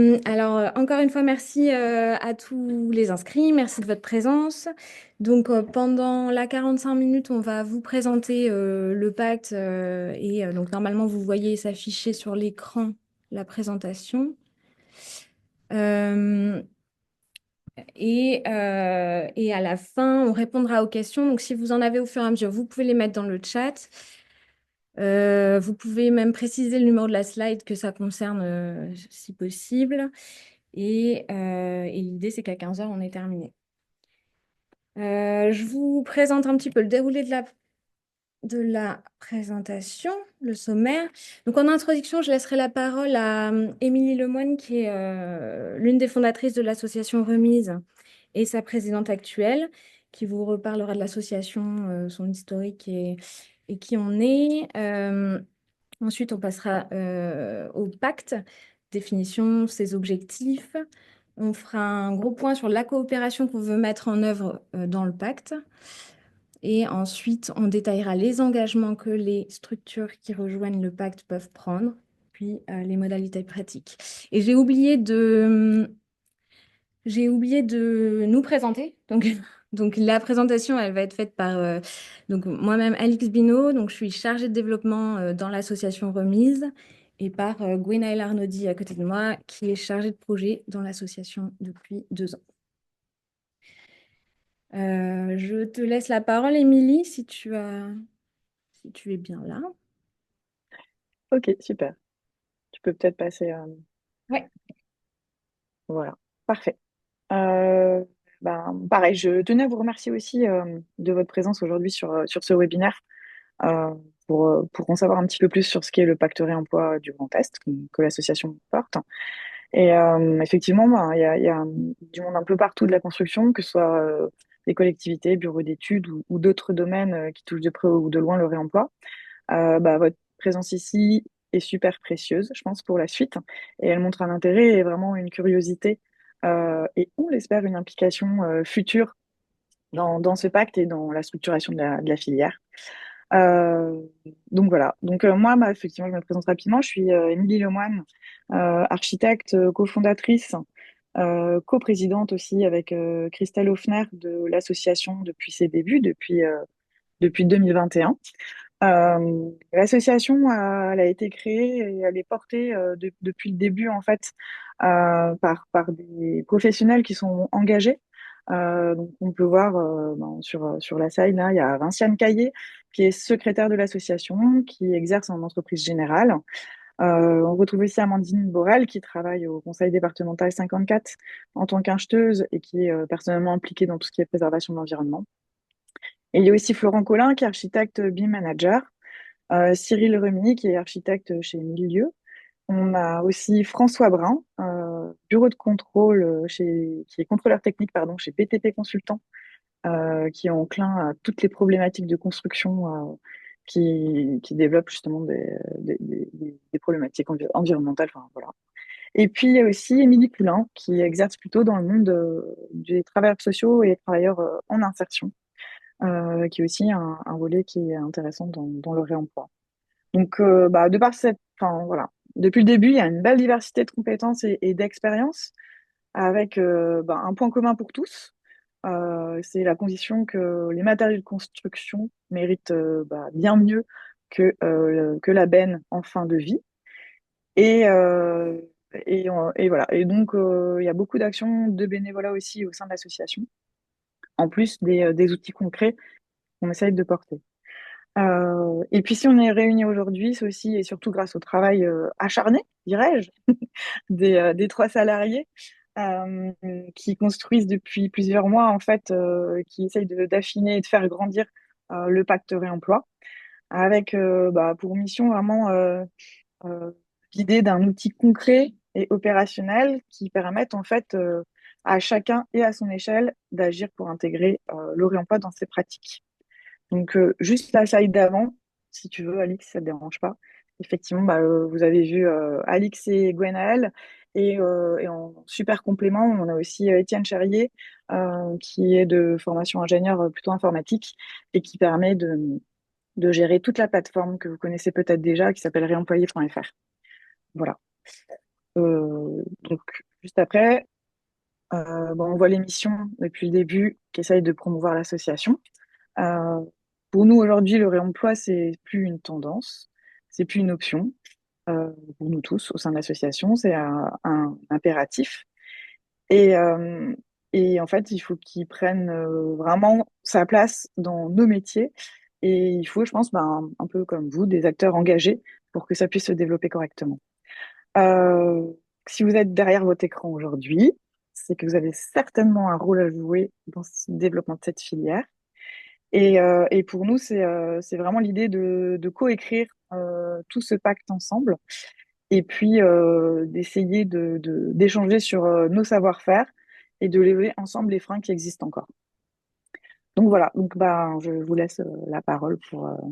Encore une fois, merci à tous les inscrits, merci de votre présence. Donc, pendant la 45 minutes, on va vous présenter le pacte donc normalement, vous voyez s'afficher sur l'écran la présentation. Euh, et à la fin, on répondra aux questions. Donc, si vous en avez au fur et à mesure, vous pouvez les mettre dans le chat. Vous pouvez même préciser le numéro de la slide que ça concerne si possible. Et l'idée, c'est qu'à 15 heures, on est terminé. Je vous présente un petit peu le déroulé de la présentation, le sommaire. Donc, en introduction, je laisserai la parole à Émilie Lemoine, qui est l'une des fondatrices de l'association Remise et sa présidente actuelle, qui vous reparlera de l'association, son historique et qui on est. Ensuite, on passera au pacte, définition, ses objectifs. On fera un gros point sur la coopération qu'on veut mettre en œuvre dans le pacte. Et ensuite, on détaillera les engagements que les structures qui rejoignent le pacte peuvent prendre, puis les modalités pratiques. Et j'ai oublié de nous présenter. Donc la présentation, elle va être faite par donc moi-même, Alix Binot. Donc, je suis chargée de développement dans l'association Remise et par Gwenaëlle Arnaudy à côté de moi, qui est chargée de projet dans l'association depuis 2 ans. Je te laisse la parole, Émilie, si tu es bien là. Ok, super. Tu peux peut-être passer. Ouais. Voilà, parfait. Euh, Pareil, je tenais à vous remercier aussi de votre présence aujourd'hui sur ce webinaire pour en savoir un petit peu plus sur ce qu'est le pacte réemploi du Grand Est que l'association porte. Et effectivement, il y a du monde un peu partout de la construction, que ce soit des collectivités, bureaux d'études ou d'autres domaines qui touchent de près ou de loin le réemploi. Votre présence ici est super précieuse, je pense, pour la suite. Et elle montre un intérêt et vraiment une curiosité et on l'espère une implication future dans ce pacte et dans la structuration de la filière. Euh, donc voilà. Donc moi, effectivement, je me présente rapidement. Je suis Émilie Lemoine, architecte, cofondatrice, coprésidente aussi avec Christelle Hoffner de l'association depuis ses débuts, depuis 2021. L'association, elle a été créée et elle est portée depuis le début en fait par des professionnels qui sont engagés. Donc on peut voir sur la slide là, il y a Vinciane Caillé qui est secrétaire de l'association, qui exerce en entreprise générale. On retrouve aussi Amandine Borel qui travaille au conseil départemental 54 en tant qu'acheteuse et qui est personnellement impliquée dans tout ce qui est préservation de l'environnement. Et il y a aussi Florent Collin qui est architecte BIM manager. Cyril Remy, qui est architecte chez Milieu. On a aussi François Brun, bureau de contrôle qui est contrôleur technique pardon, chez BTP Consultant, qui est enclin à toutes les problématiques de construction, qui développe justement des problématiques environnementales. Enfin, voilà. Et puis il y a aussi Émilie Poulain, qui exerce plutôt dans le monde des travailleurs sociaux et travailleurs en insertion, qui est aussi un volet qui est intéressant dans le réemploi. Donc, de par enfin, voilà. Depuis le début, il y a une belle diversité de compétences et d'expériences avec un point commun pour tous. C'est la condition que les matériaux de construction méritent bien mieux que la benne en fin de vie. Et, euh, et voilà. Et donc, il y a beaucoup d'actions de bénévolat aussi au sein de l'association, en plus des outils concrets qu'on essaye de porter. Et puis si on est réunis aujourd'hui, c'est aussi et surtout grâce au travail acharné, dirais-je, des trois salariés euh, qui construisent depuis plusieurs mois, en fait, qui essayent d'affiner et de faire grandir le pacte réemploi, avec pour mission vraiment euh, l'idée d'un outil concret et opérationnel qui permette en fait à chacun et à son échelle d'agir pour intégrer le réemploi dans ses pratiques. Donc, juste la slide d'avant, si tu veux, Alix, si ça ne te dérange pas. Effectivement, vous avez vu Alix et Gwenaëlle. Et en super complément, on a aussi Étienne Cherrier, qui est de formation ingénieur plutôt informatique et qui permet de gérer toute la plateforme que vous connaissez peut-être déjà, qui s'appelle réemployé.fr. Voilà. Donc, juste après, on voit l'émission depuis le début qui essaye de promouvoir l'association. Euh, pour nous, aujourd'hui, le réemploi, c'est plus une tendance, c'est plus une option. Pour nous tous au sein de l'association, c'est un impératif. Et, euh, et en fait, il faut qu'il prenne vraiment sa place dans nos métiers. Et il faut, je pense, un peu comme vous, des acteurs engagés pour que ça puisse se développer correctement. Euh, si vous êtes derrière votre écran aujourd'hui, c'est que vous avez certainement un rôle à jouer dans le développement de cette filière. Et pour nous, c'est vraiment l'idée de coécrire tout ce pacte ensemble et puis d'essayer d'échanger sur nos savoir-faire et de lever ensemble les freins qui existent encore. Donc voilà, donc je vous laisse la parole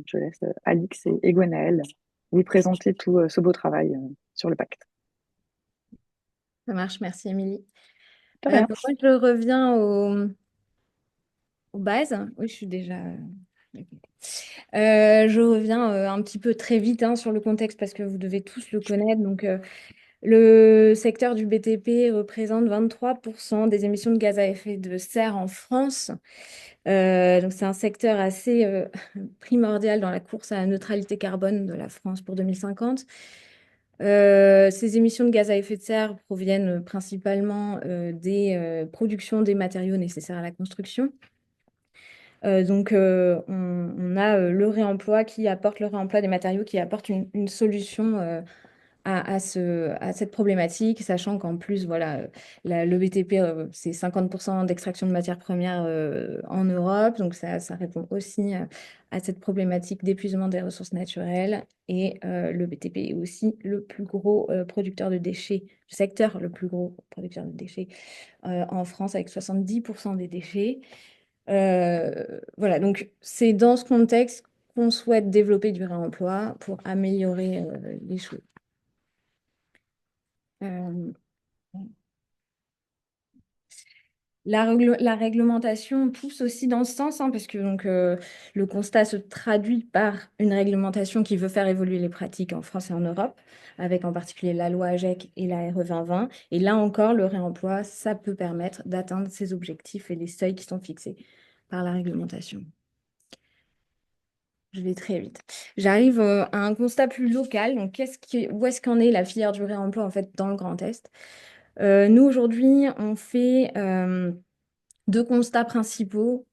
je laisse Alix et Gwenaëlle vous présenter tout ce beau travail sur le pacte. Ça marche, merci Émilie. De rien. Moi, je reviens aux bases. Oui, je suis déjà. Je reviens un petit peu très vite hein, sur le contexte parce que vous devez tous le connaître. Donc, le secteur du BTP représente 23% des émissions de gaz à effet de serre en France. Donc, c'est un secteur assez primordial dans la course à la neutralité carbone de la France pour 2050. Ces émissions de gaz à effet de serre proviennent principalement des productions des matériaux nécessaires à la construction. On a le réemploi qui apporte le réemploi des matériaux qui apporte une solution à cette problématique, sachant qu'en plus, voilà, le BTP, c'est 50% d'extraction de matières premières en Europe, donc ça répond aussi à cette problématique d'épuisement des ressources naturelles. Et le BTP est aussi le plus gros producteur de déchets, le secteur le plus gros producteur de déchets en France, avec 70% des déchets. Voilà, donc c'est dans ce contexte qu'on souhaite développer du réemploi pour améliorer les choses. Euh, la réglementation pousse aussi dans ce sens, hein, parce que le constat se traduit par une réglementation qui veut faire évoluer les pratiques en France et en Europe, avec en particulier la loi AGEC et la RE 2020. Et là encore, le réemploi, ça peut permettre d'atteindre ces objectifs et les seuils qui sont fixés par la réglementation. Je vais très vite. J'arrive à un constat plus local. Donc, où est-ce qu'en est la filière du réemploi en fait dans le Grand Est? Nous, aujourd'hui, on fait deux constats principaux.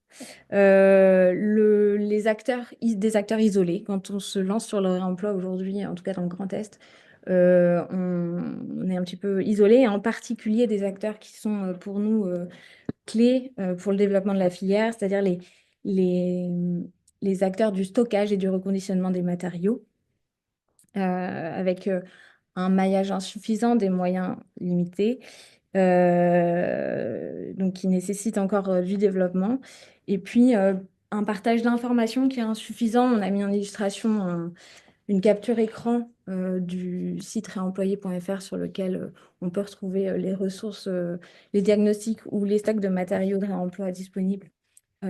Des acteurs isolés, quand on se lance sur le réemploi aujourd'hui, en tout cas dans le Grand Est, on est un petit peu isolé, et en particulier des acteurs qui sont pour nous clés pour le développement de la filière, c'est-à-dire les, les acteurs du stockage et du reconditionnement des matériaux, avec un maillage insuffisant, des moyens limités, donc qui nécessite encore du développement. Et puis, un partage d'informations qui est insuffisant. On a mis en illustration une capture écran du site réemployé.fr sur lequel on peut retrouver les ressources, les diagnostics ou les stocks de matériaux de réemploi disponibles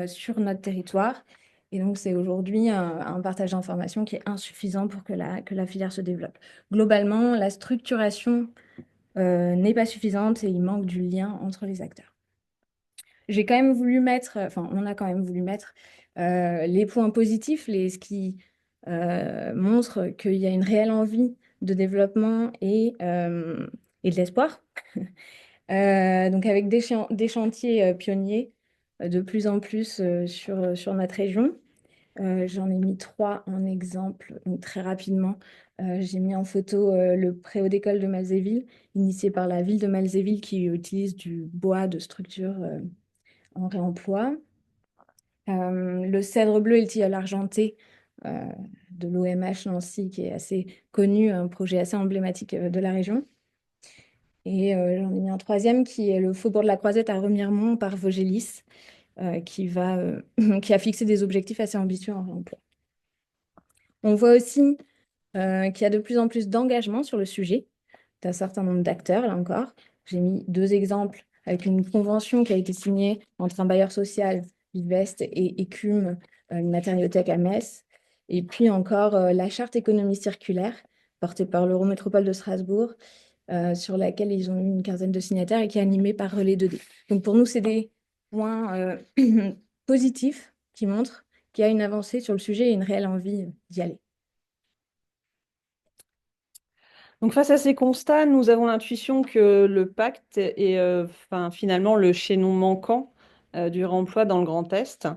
sur notre territoire. Et donc, c'est aujourd'hui un partage d'informations qui est insuffisant pour que la filière se développe. Globalement, la structuration n'est pas suffisante et il manque du lien entre les acteurs. J'ai quand même voulu mettre, enfin, on a quand même voulu mettre les points positifs, ce qui montre qu'il y a une réelle envie de développement et de l'espoir. Donc, avec des chantiers pionniers de plus en plus sur notre région. J'en ai mis trois en exemple, donc très rapidement. J'ai mis en photo le préau d'école de Malzéville, initié par la ville de Malzéville qui utilise du bois de structure en réemploi. Le cèdre bleu et le tilleul argenté euh, de l'OMH Nancy, qui est assez connu, un projet assez emblématique de la région. Et j'en ai mis un troisième qui est le Faubourg de la Croisette à Remiremont par Vogélis, qui a fixé des objectifs assez ambitieux en réemploi. On voit aussi qu'il y a de plus en plus d'engagement sur le sujet d'un certain nombre d'acteurs, là encore. J'ai mis deux exemples avec une convention qui a été signée entre un bailleur social, Vivest, et Écume, une matériothèque à Metz. Et puis encore la charte économie circulaire, portée par l'Eurométropole de Strasbourg, sur laquelle ils ont eu une quinzaine de signataires et qui est animée par Relais 2D. Donc pour nous, c'est des points positifs qui montrent qu'il y a une avancée sur le sujet et une réelle envie d'y aller. Donc face à ces constats, nous avons l'intuition que le pacte est finalement le chaînon manquant du réemploi dans le Grand Est.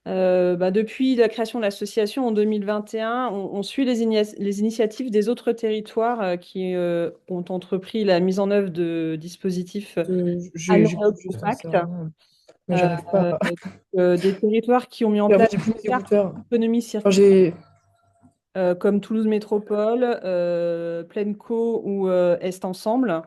Depuis la création de l'association en 2021, on suit les initiatives des autres territoires qui ont entrepris la mise en œuvre de dispositifs J'écoute analogues au juste un pacte. serment, mais Euh, j'arrive pas. des territoires qui ont mis en En fait, place j'ai plus une mes carte écouteurs. d'économie Enfin, circulaire, j'ai. comme Toulouse Métropole, Plaine-Co ou Est Ensemble,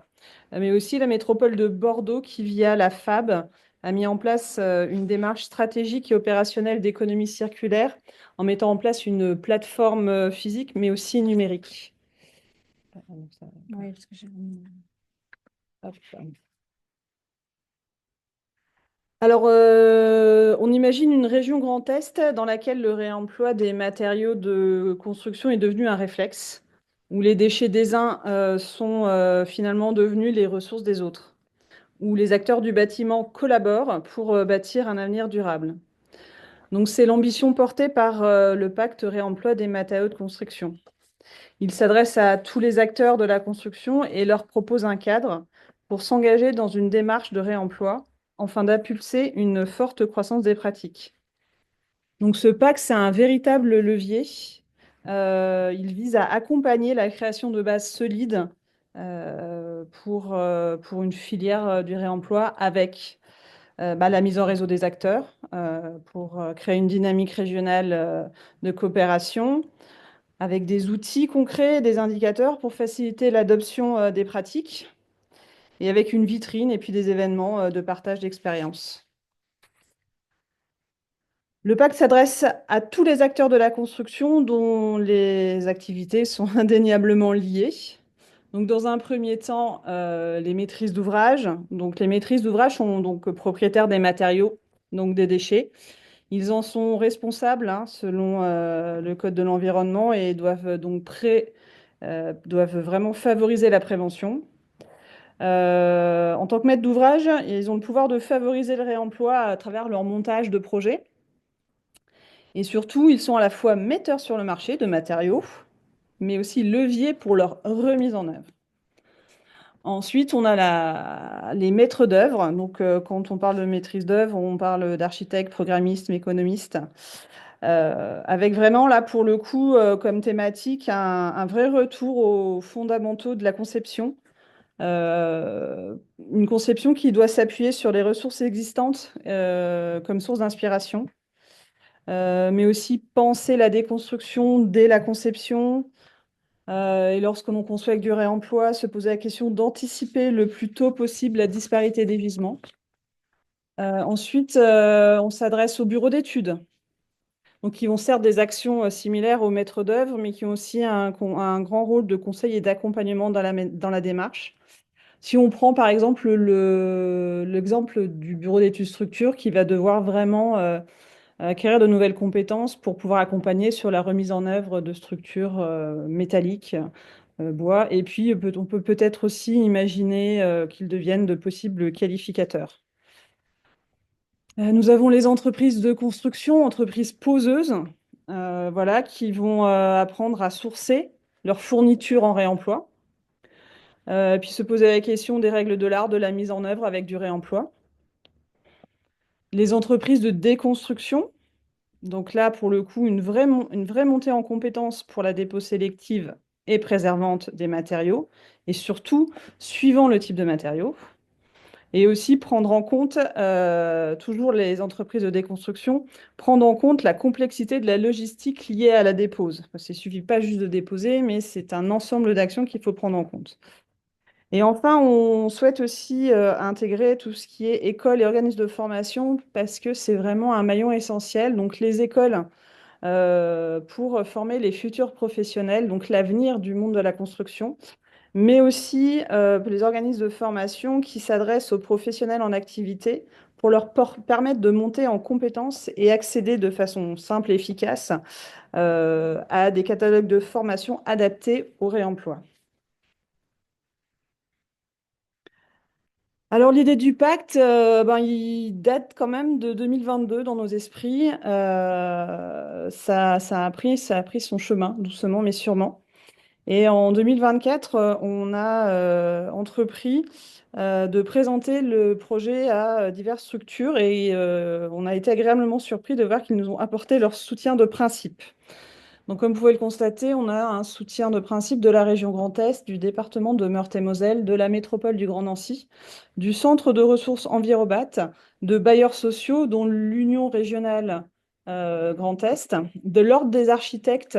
mais aussi la métropole de Bordeaux qui, via la FAB, a mis en place une démarche stratégique et opérationnelle d'économie circulaire en mettant en place une plateforme physique, mais aussi numérique. Oui, parce que Hop. Alors, on imagine une région Grand Est dans laquelle le réemploi des matériaux de construction est devenu un réflexe, où les déchets des uns sont finalement devenus les ressources des autres, où les acteurs du bâtiment collaborent pour bâtir un avenir durable. Donc, c'est l'ambition portée par le pacte réemploi des matériaux de construction. Il s'adresse à tous les acteurs de la construction et leur propose un cadre pour s'engager dans une démarche de réemploi afin d'impulser une forte croissance des pratiques. Donc ce pacte, c'est un véritable levier. Il vise à accompagner la création de bases solides pour une filière du réemploi avec la mise en réseau des acteurs pour créer une dynamique régionale de coopération, avec des outils concrets, des indicateurs pour faciliter l'adoption des pratiques et avec une vitrine et puis des événements de partage d'expériences. Le pacte s'adresse à tous les acteurs de la construction dont les activités sont indéniablement liées. Donc, dans un premier temps, les maîtrises d'ouvrage. Donc, les maîtrises d'ouvrage sont donc propriétaires des matériaux, donc des déchets. Ils en sont responsables selon le Code de l'environnement et doivent vraiment favoriser la prévention. En tant que maître d'ouvrage, ils ont le pouvoir de favoriser le réemploi à travers leur montage de projets. Et surtout, ils sont à la fois metteurs sur le marché de matériaux, mais aussi leviers pour leur remise en œuvre. Ensuite, on a les maîtres d'œuvre. Donc, quand on parle de maîtrise d'œuvre, on parle d'architectes, programmistes, économistes, avec vraiment, là, pour le coup, comme thématique, un vrai retour aux fondamentaux de la conception. Une conception qui doit s'appuyer sur les ressources existantes comme source d'inspiration, mais aussi penser la déconstruction dès la conception. Et lorsque l'on conçoit avec du réemploi, se poser la question d'anticiper le plus tôt possible la disparité des gisements. Ensuite, on s'adresse aux bureaux d'études, donc qui ont certes des actions similaires aux maîtres d'œuvre, mais qui ont aussi un grand rôle de conseil et d'accompagnement dans la démarche. Si on prend par exemple l'exemple du bureau d'études structure qui va devoir vraiment acquérir de nouvelles compétences pour pouvoir accompagner sur la remise en œuvre de structures métalliques, bois. Et puis, on peut peut-être aussi imaginer qu'ils deviennent de possibles qualificateurs. Nous avons les entreprises de construction, entreprises poseuses, voilà, qui vont apprendre à sourcer leurs fournitures en réemploi. Puis se poser la question des règles de l'art de la mise en œuvre avec du réemploi. Les entreprises de déconstruction, donc là, pour le coup, une vraie montée en compétences pour la dépôt sélective et préservante des matériaux, et surtout suivant le type de matériaux. Et aussi prendre en compte, toujours les entreprises de déconstruction, prendre en compte la complexité de la logistique liée à la dépose. Parce qu'il ne suffit pas juste de déposer, mais c'est un ensemble d'actions qu'il faut prendre en compte. Et enfin, on souhaite aussi intégrer tout ce qui est école et organismes de formation parce que c'est vraiment un maillon essentiel. Donc les écoles pour former les futurs professionnels, donc l'avenir du monde de la construction, mais aussi les organismes de formation qui s'adressent aux professionnels en activité pour leur permettre de monter en compétences et accéder de façon simple et efficace à des catalogues de formation adaptés au réemploi. Alors l'idée du pacte, il date quand même de 2022 dans nos esprits. Ça a pris son chemin, doucement mais sûrement. Et en 2024, on a entrepris de présenter le projet à diverses structures et on a été agréablement surpris de voir qu'ils nous ont apporté leur soutien de principe. Donc, comme vous pouvez le constater, on a un soutien de principe de la région Grand Est, du département de Meurthe-et-Moselle, de la métropole du Grand Nancy, du centre de ressources Envirobat, de bailleurs sociaux, dont l'Union régionale Grand Est, de l'Ordre des architectes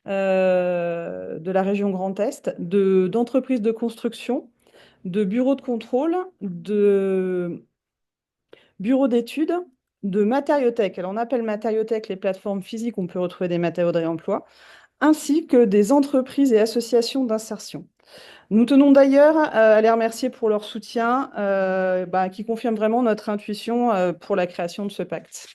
de la région Grand Est, d'entreprises de construction, de bureaux de contrôle, de bureaux d'études, de matériothèques. Alors, on appelle matériothèques les plateformes physiques où on peut retrouver des matériaux de réemploi, ainsi que des entreprises et associations d'insertion. Nous tenons d'ailleurs à les remercier pour leur soutien, qui confirme vraiment notre intuition pour la création de ce pacte.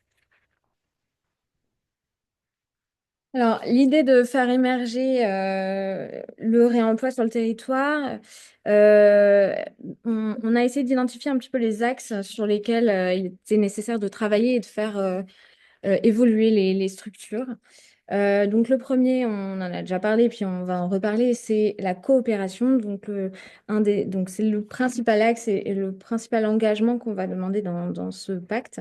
Alors, l'idée de faire émerger le réemploi sur le territoire, euh, on a essayé d'identifier un petit peu les axes sur lesquels il était nécessaire de travailler et de faire évoluer les structures. Donc, le premier, on en a déjà parlé, puis on va en reparler, c'est la coopération. Donc, c'est le principal axe et le principal engagement qu'on va demander dans ce pacte.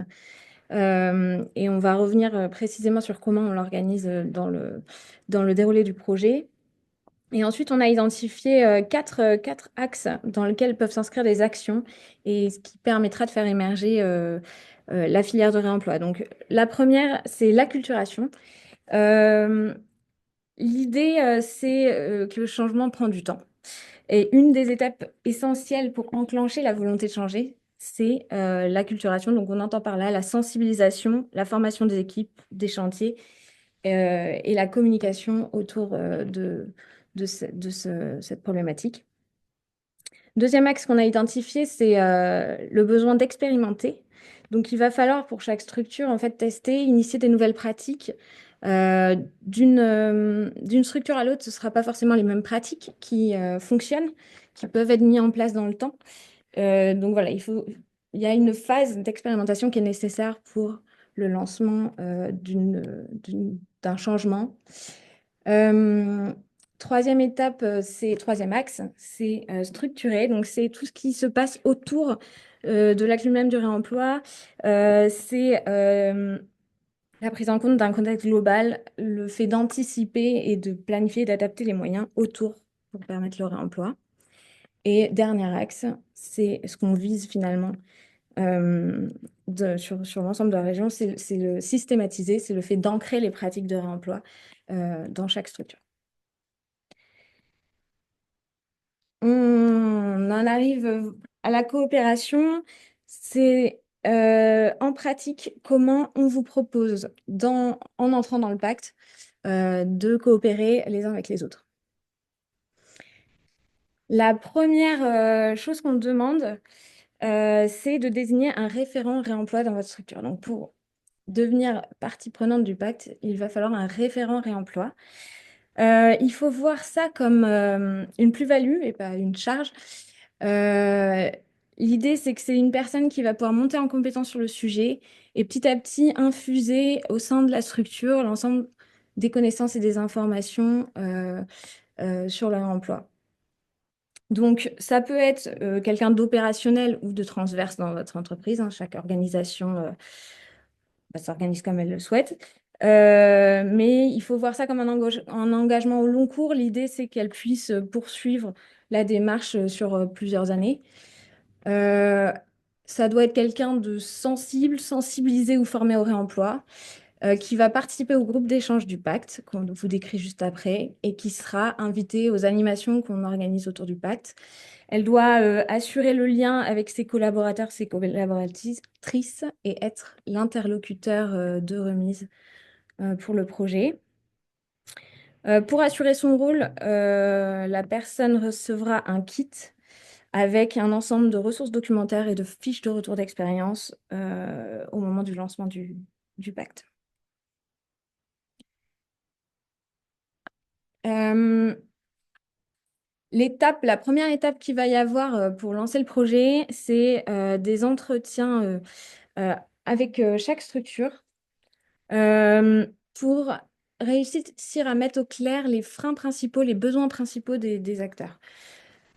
Et on va revenir précisément sur comment on l'organise dans le déroulé du projet. Et ensuite, on a identifié quatre axes dans lesquels peuvent s'inscrire des actions et ce qui permettra de faire émerger la filière de réemploi. Donc, la première, c'est l'acculturation. Euh, L'idée, c'est que le changement prend du temps. Et une des étapes essentielles pour enclencher la volonté de changer, c'est l'acculturation. Donc, on entend par là la sensibilisation, la formation des équipes, des chantiers et la communication autour cette problématique. Deuxième axe qu'on a identifié, c'est le besoin d'expérimenter. Donc, il va falloir pour chaque structure, en fait, tester, initier des nouvelles pratiques. D'une structure à l'autre, ce ne sera pas forcément les mêmes pratiques qui fonctionnent, qui peuvent être mises en place dans le temps. Donc voilà, il y a une phase d'expérimentation qui est nécessaire pour le lancement d'un changement. Euh, Troisième étape, troisième axe, c'est structurer. Donc c'est tout ce qui se passe autour de l'acte même du réemploi. C'est la prise en compte d'un contexte global, le fait d'anticiper et de planifier, d'adapter les moyens autour pour permettre le réemploi. Et dernier axe, c'est ce qu'on vise finalement euh, sur l'ensemble de la région, c'est le systématiser, c'est le fait d'ancrer les pratiques de réemploi dans chaque structure. On en arrive à la coopération. C'est en pratique comment on vous propose, en entrant dans le pacte, de coopérer les uns avec les autres. La première chose qu'on demande, c'est de désigner un référent réemploi dans votre structure. Donc, pour devenir partie prenante du pacte, il va falloir un référent réemploi. Il faut voir ça comme une plus-value et pas une charge. Euh, L'idée, c'est que c'est une personne qui va pouvoir monter en compétence sur le sujet et petit à petit infuser au sein de la structure l'ensemble des connaissances et des informations sur le réemploi. Donc, ça peut être quelqu'un d'opérationnel ou de transverse dans votre entreprise, hein. Chaque organisation s'organise comme elle le souhaite. Mais il faut voir ça comme un engagement au long cours. L'idée, c'est qu'elle puisse poursuivre la démarche sur plusieurs années. Euh, Ça doit être quelqu'un de sensible, sensibilisé ou formé au réemploi, qui va participer au groupe d'échange du pacte, qu'on vous décrit juste après, et qui sera invité aux animations qu'on organise autour du pacte. Elle doit assurer le lien avec ses collaborateurs, ses collaboratrices et être l'interlocuteur de remise pour le projet. Pour assurer son rôle, la personne recevra un kit avec un ensemble de ressources documentaires et de fiches de retour d'expérience au moment du lancement du pacte. Euh, La première étape qu'il va y avoir pour lancer le projet, c'est des entretiens euh, avec chaque structure euh, pour réussir à mettre au clair les freins principaux, les besoins principaux des acteurs.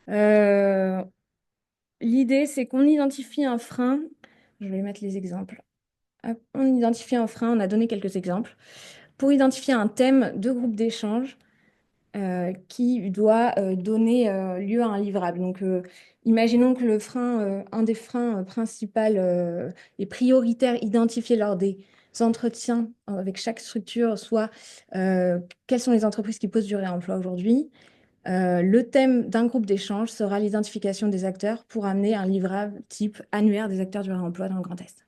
Euh, L'idée, c'est qu'on identifie un frein. Je vais mettre les exemples. Hop, on identifie un frein, on a donné quelques exemples. Pour identifier un thème de groupe d'échange, qui doit donner lieu à un livrable. Donc, imaginons que un des freins principaux et prioritaires identifiés lors des entretiens avec chaque structure soit quelles sont les entreprises qui posent du réemploi aujourd'hui. Le thème d'un groupe d'échange sera l'identification des acteurs pour amener un livrable type annuaire des acteurs du réemploi dans le Grand Est.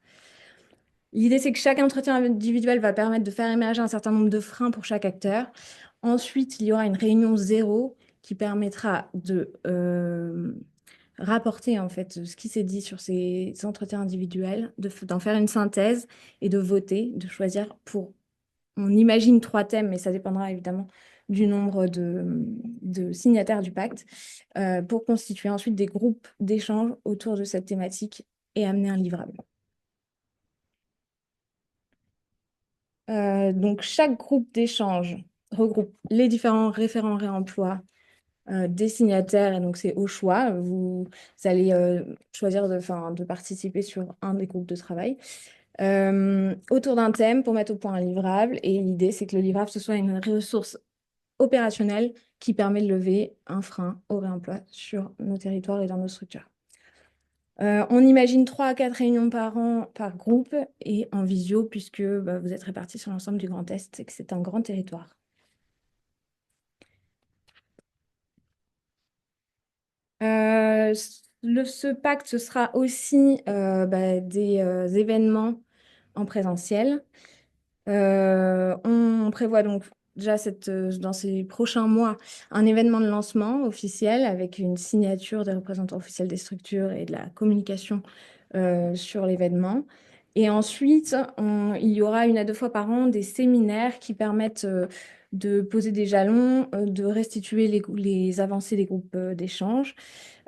L'idée, c'est que chaque entretien individuel va permettre de faire émerger un certain nombre de freins pour chaque acteur. Ensuite, il y aura une réunion zéro qui permettra de rapporter en fait ce qui s'est dit sur ces entretiens individuels, d'en faire une synthèse et de voter, de choisir on imagine 3 thèmes, mais ça dépendra évidemment du nombre de signataires du pacte, pour constituer ensuite des groupes d'échange autour de cette thématique et amener un livrable. Donc, chaque groupe d'échange regroupe les différents référents réemploi des signataires, et donc c'est au choix. Vous allez choisir de participer sur un des groupes de travail autour d'un thème pour mettre au point un livrable. Et l'idée, c'est que le livrable, ce soit une ressource opérationnelle qui permet de lever un frein au réemploi sur nos territoires et dans nos structures. On imagine 3 à 4 réunions par an par groupe et en visio, puisque vous êtes répartis sur l'ensemble du Grand Est et que c'est un grand territoire. Ce pacte, ce sera aussi des événements en présentiel. On prévoit donc déjà dans ces prochains mois un événement de lancement officiel avec une signature des représentants officiels des structures et de la communication sur l'événement. Et ensuite, il y aura 1 à 2 fois par an des séminaires qui permettent de poser des jalons, de restituer les avancées des groupes d'échange,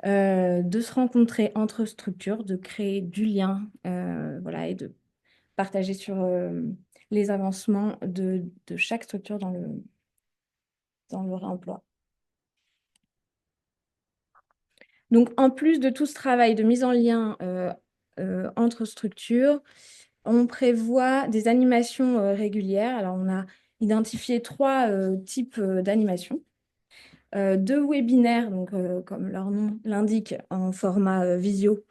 de se rencontrer entre structures, de créer du lien, voilà, et de partager sur les avancements de chaque structure dans le réemploi. Donc, en plus de tout ce travail de mise en lien entre structures, on prévoit des animations régulières. Alors, on a identifié 3 types d'animations. 2 webinaires, donc, comme leur nom l'indique, en format visio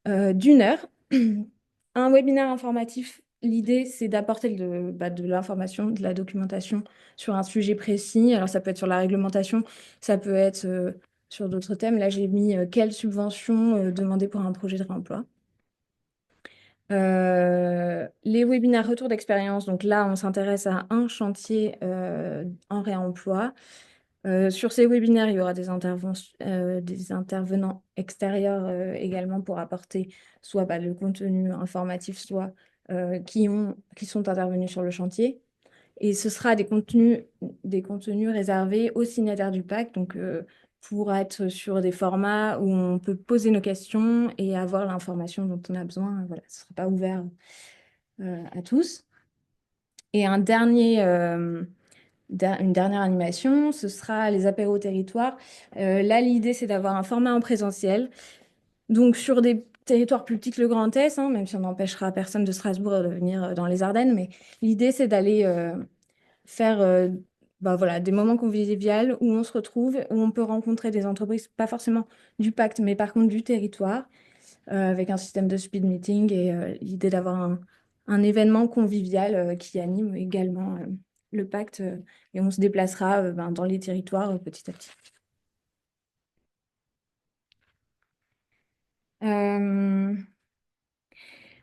d'1 heure. Un webinaire informatif, l'idée, c'est d'apporter de l'information, de la documentation sur un sujet précis. Alors, ça peut être sur la réglementation, ça peut être sur d'autres thèmes. Là, j'ai mis quelle subvention demander pour un projet de réemploi. Les webinaires retour d'expérience, donc là, on s'intéresse à un chantier en réemploi. Sur ces webinaires, il y aura des intervenants extérieurs également pour apporter soit le contenu informatif, soit qui sont intervenus sur le chantier. Et ce sera des contenus réservés aux signataires du pacte, donc pour être sur des formats où on peut poser nos questions et avoir l'information dont on a besoin. Voilà, ce ne sera pas ouvert à tous. Et une dernière animation, ce sera les apéros territoires. Là, l'idée, c'est d'avoir un format en présentiel. Donc, sur des territoires plus petits que le Grand Est, même si on n'empêchera personne de Strasbourg de venir dans les Ardennes, mais l'idée, c'est d'aller faire voilà, des moments conviviaux où on se retrouve, où on peut rencontrer des entreprises, pas forcément du pacte, mais par contre du territoire, avec un système de speed meeting et l'idée d'avoir un événement convivial qui anime également le pacte et on se déplacera dans les territoires petit à petit.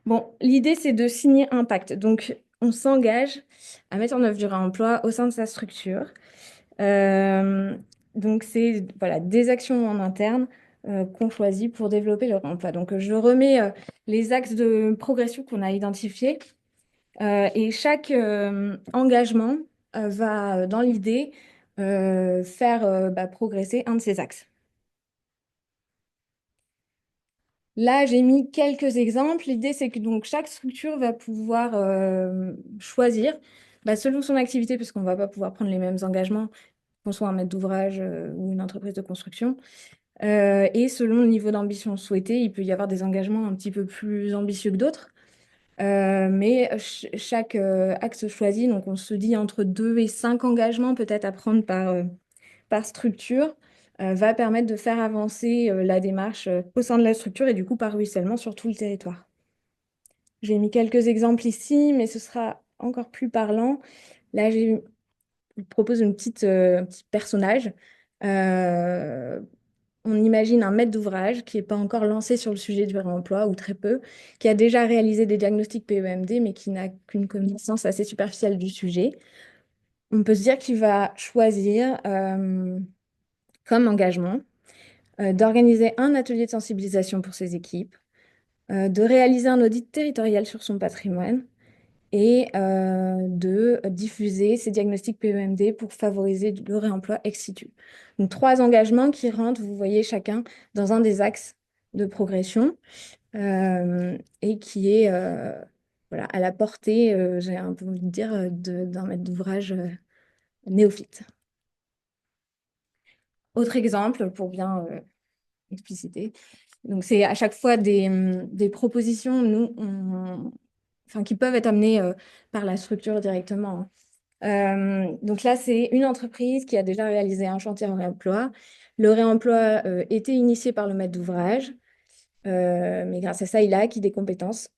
Bon, l'idée, c'est de signer un pacte. Donc, on s'engage à mettre en œuvre du réemploi au sein de sa structure. Donc, c'est voilà, des actions en interne qu'on choisit pour développer le réemploi. Donc, je remets les axes de progression qu'on a identifiés. Et chaque engagement va, dans l'idée, faire progresser un de ces axes. Là, j'ai mis quelques exemples. L'idée, c'est que donc, chaque structure va pouvoir choisir, selon son activité, parce qu'on ne va pas pouvoir prendre les mêmes engagements, qu'on soit un maître d'ouvrage ou une entreprise de construction. Et selon le niveau d'ambition souhaité, il peut y avoir des engagements un petit peu plus ambitieux que d'autres. Mais chaque axe choisi, donc on se dit entre 2 et 5 engagements peut-être à prendre par structure, va permettre de faire avancer la démarche au sein de la structure et du coup par ruissellement sur tout le territoire. J'ai mis quelques exemples ici, mais ce sera encore plus parlant. Là, je propose un petit personnage. Euh, on imagine un maître d'ouvrage qui n'est pas encore lancé sur le sujet du réemploi, ou très peu, qui a déjà réalisé des diagnostics PEMD, mais qui n'a qu'une connaissance assez superficielle du sujet. On peut se dire qu'il va choisir comme engagement d'organiser un atelier de sensibilisation pour ses équipes, de réaliser un audit territorial sur son patrimoine et de diffuser ces diagnostics PEMD pour favoriser le réemploi ex situ. Donc, 3 engagements qui rentrent, vous voyez, chacun dans un des axes de progression et qui est voilà, à la portée, j'ai un peu envie de dire, d'un maître d'ouvrage néophyte. Autre exemple, pour bien expliciter. Donc, c'est à chaque fois des propositions, enfin, qui peuvent être amenées par la structure directement, hein. Donc là, c'est une entreprise qui a déjà réalisé un chantier en réemploi. Le réemploi était initié par le maître d'ouvrage, mais grâce à ça, il a acquis des compétences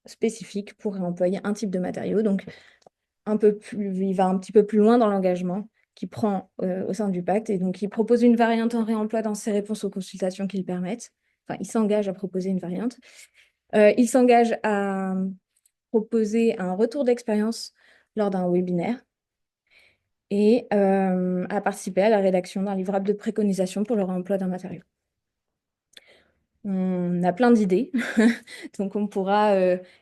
spécifiques pour réemployer un type de matériau. Donc, il va un petit peu plus loin dans l'engagement qu'il prend au sein du pacte. Et donc, il propose une variante en réemploi dans ses réponses aux consultations qu'il permettent. Enfin, il s'engage à proposer une variante. Il s'engage à proposer un retour d'expérience lors d'un webinaire et à participer à la rédaction d'un livrable de préconisation pour le réemploi d'un matériau. On a plein d'idées, donc on pourra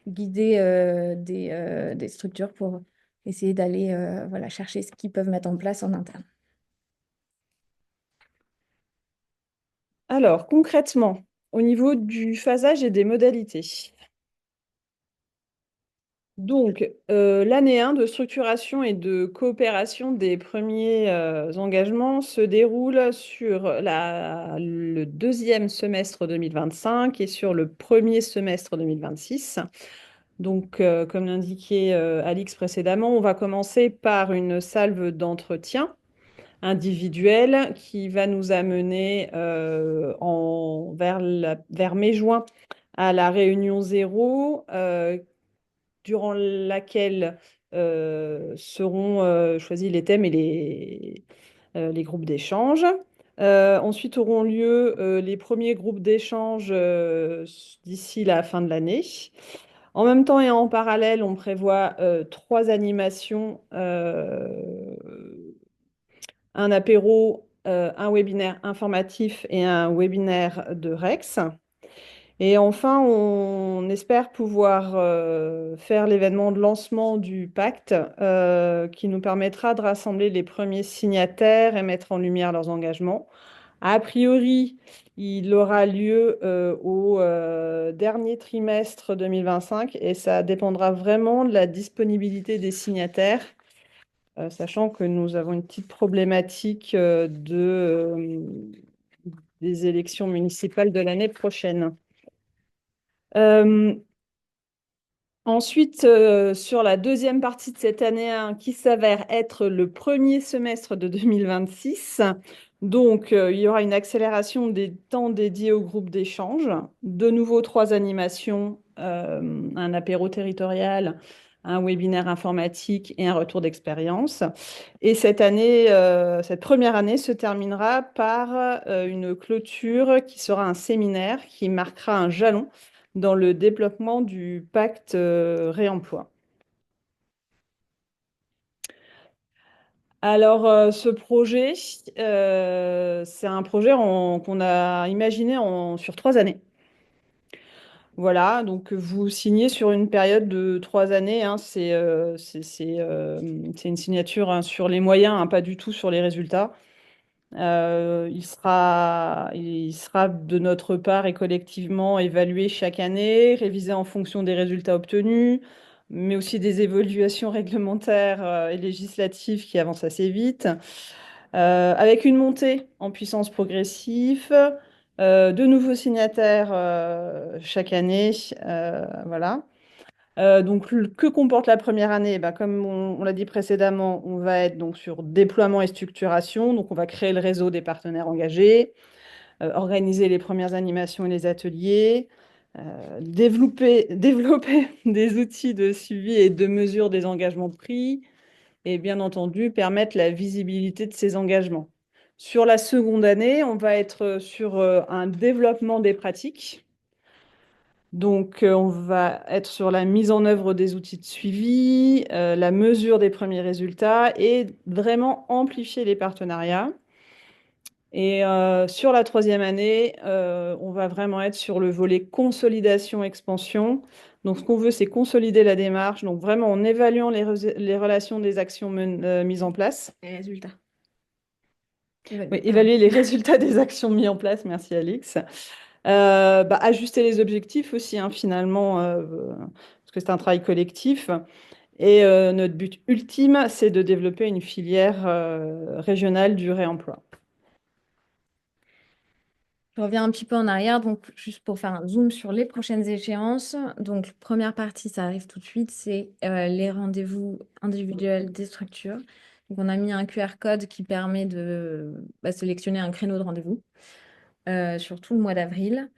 guider des structures pour essayer d'aller voilà, chercher ce qu'ils peuvent mettre en place en interne. Alors, concrètement, au niveau du phasage et des modalités. Donc, l'année 1 de structuration et de coopération des premiers engagements se déroule sur le deuxième semestre 2025 et sur le premier semestre 2026. Donc, comme l'indiquait Alix précédemment, on va commencer par une salve d'entretien individuel qui va nous amener vers mai-juin à la réunion 0, durant laquelle seront choisis les thèmes et les groupes d'échange. Ensuite auront lieu les premiers groupes d'échange d'ici la fin de l'année. En même temps et en parallèle, on prévoit 3 animations, un apéro, un webinaire informatif et un webinaire de Rex. Et enfin, on espère pouvoir faire l'événement de lancement du pacte qui nous permettra de rassembler les premiers signataires et mettre en lumière leurs engagements. A priori, il aura lieu au dernier trimestre 2025 et ça dépendra vraiment de la disponibilité des signataires, sachant que nous avons une petite problématique des élections municipales de l'année prochaine. Ensuite, sur la deuxième partie de cette année 1, qui s'avère être le premier semestre de 2026, donc il y aura une accélération des temps dédiés au groupe d'échange, de nouveau 3 animations, un apéro territorial, un webinaire informatique et un retour d'expérience. Et cette année, cette première année se terminera par une clôture qui sera un séminaire qui marquera un jalon dans le développement du pacte réemploi. Alors, ce projet, c'est un projet qu'on a imaginé sur 3 années. Voilà, donc vous signez sur une période de 3 années, hein, c'est une signature, hein, sur les moyens, hein, pas du tout sur les résultats. Il sera de notre part et collectivement évalué chaque année, révisé en fonction des résultats obtenus, mais aussi des évolutions réglementaires et législatives qui avancent assez vite, avec une montée en puissance progressive, de nouveaux signataires chaque année, voilà. Donc, que comporte la première année? Eh ben, comme on l'a dit précédemment, on va être donc sur déploiement et structuration. Donc, on va créer le réseau des partenaires engagés, organiser les premières animations et les ateliers, développer des outils de suivi et de mesure des engagements pris, et bien entendu, permettre la visibilité de ces engagements. Sur la seconde année, on va être sur un développement des pratiques. Donc, on va être sur la mise en œuvre des outils de suivi, la mesure des premiers résultats et vraiment amplifier les partenariats. Et sur la troisième année, on va vraiment être sur le volet consolidation-expansion. Donc, ce qu'on veut, c'est consolider la démarche. Donc, vraiment en évaluant les relations des actions mises en place. Les résultats. Oui, évaluer les résultats des actions mises en place. Merci, Alix. Ajuster les objectifs aussi, hein, finalement, parce que c'est un travail collectif. Et notre but ultime, c'est de développer une filière régionale du réemploi. Je reviens un petit peu en arrière, donc juste pour faire un zoom sur les prochaines échéances. Donc, première partie, ça arrive tout de suite, c'est les rendez-vous individuels des structures. Donc, on a mis un QR code qui permet de sélectionner un créneau de rendez-vous sur tout le mois d'avril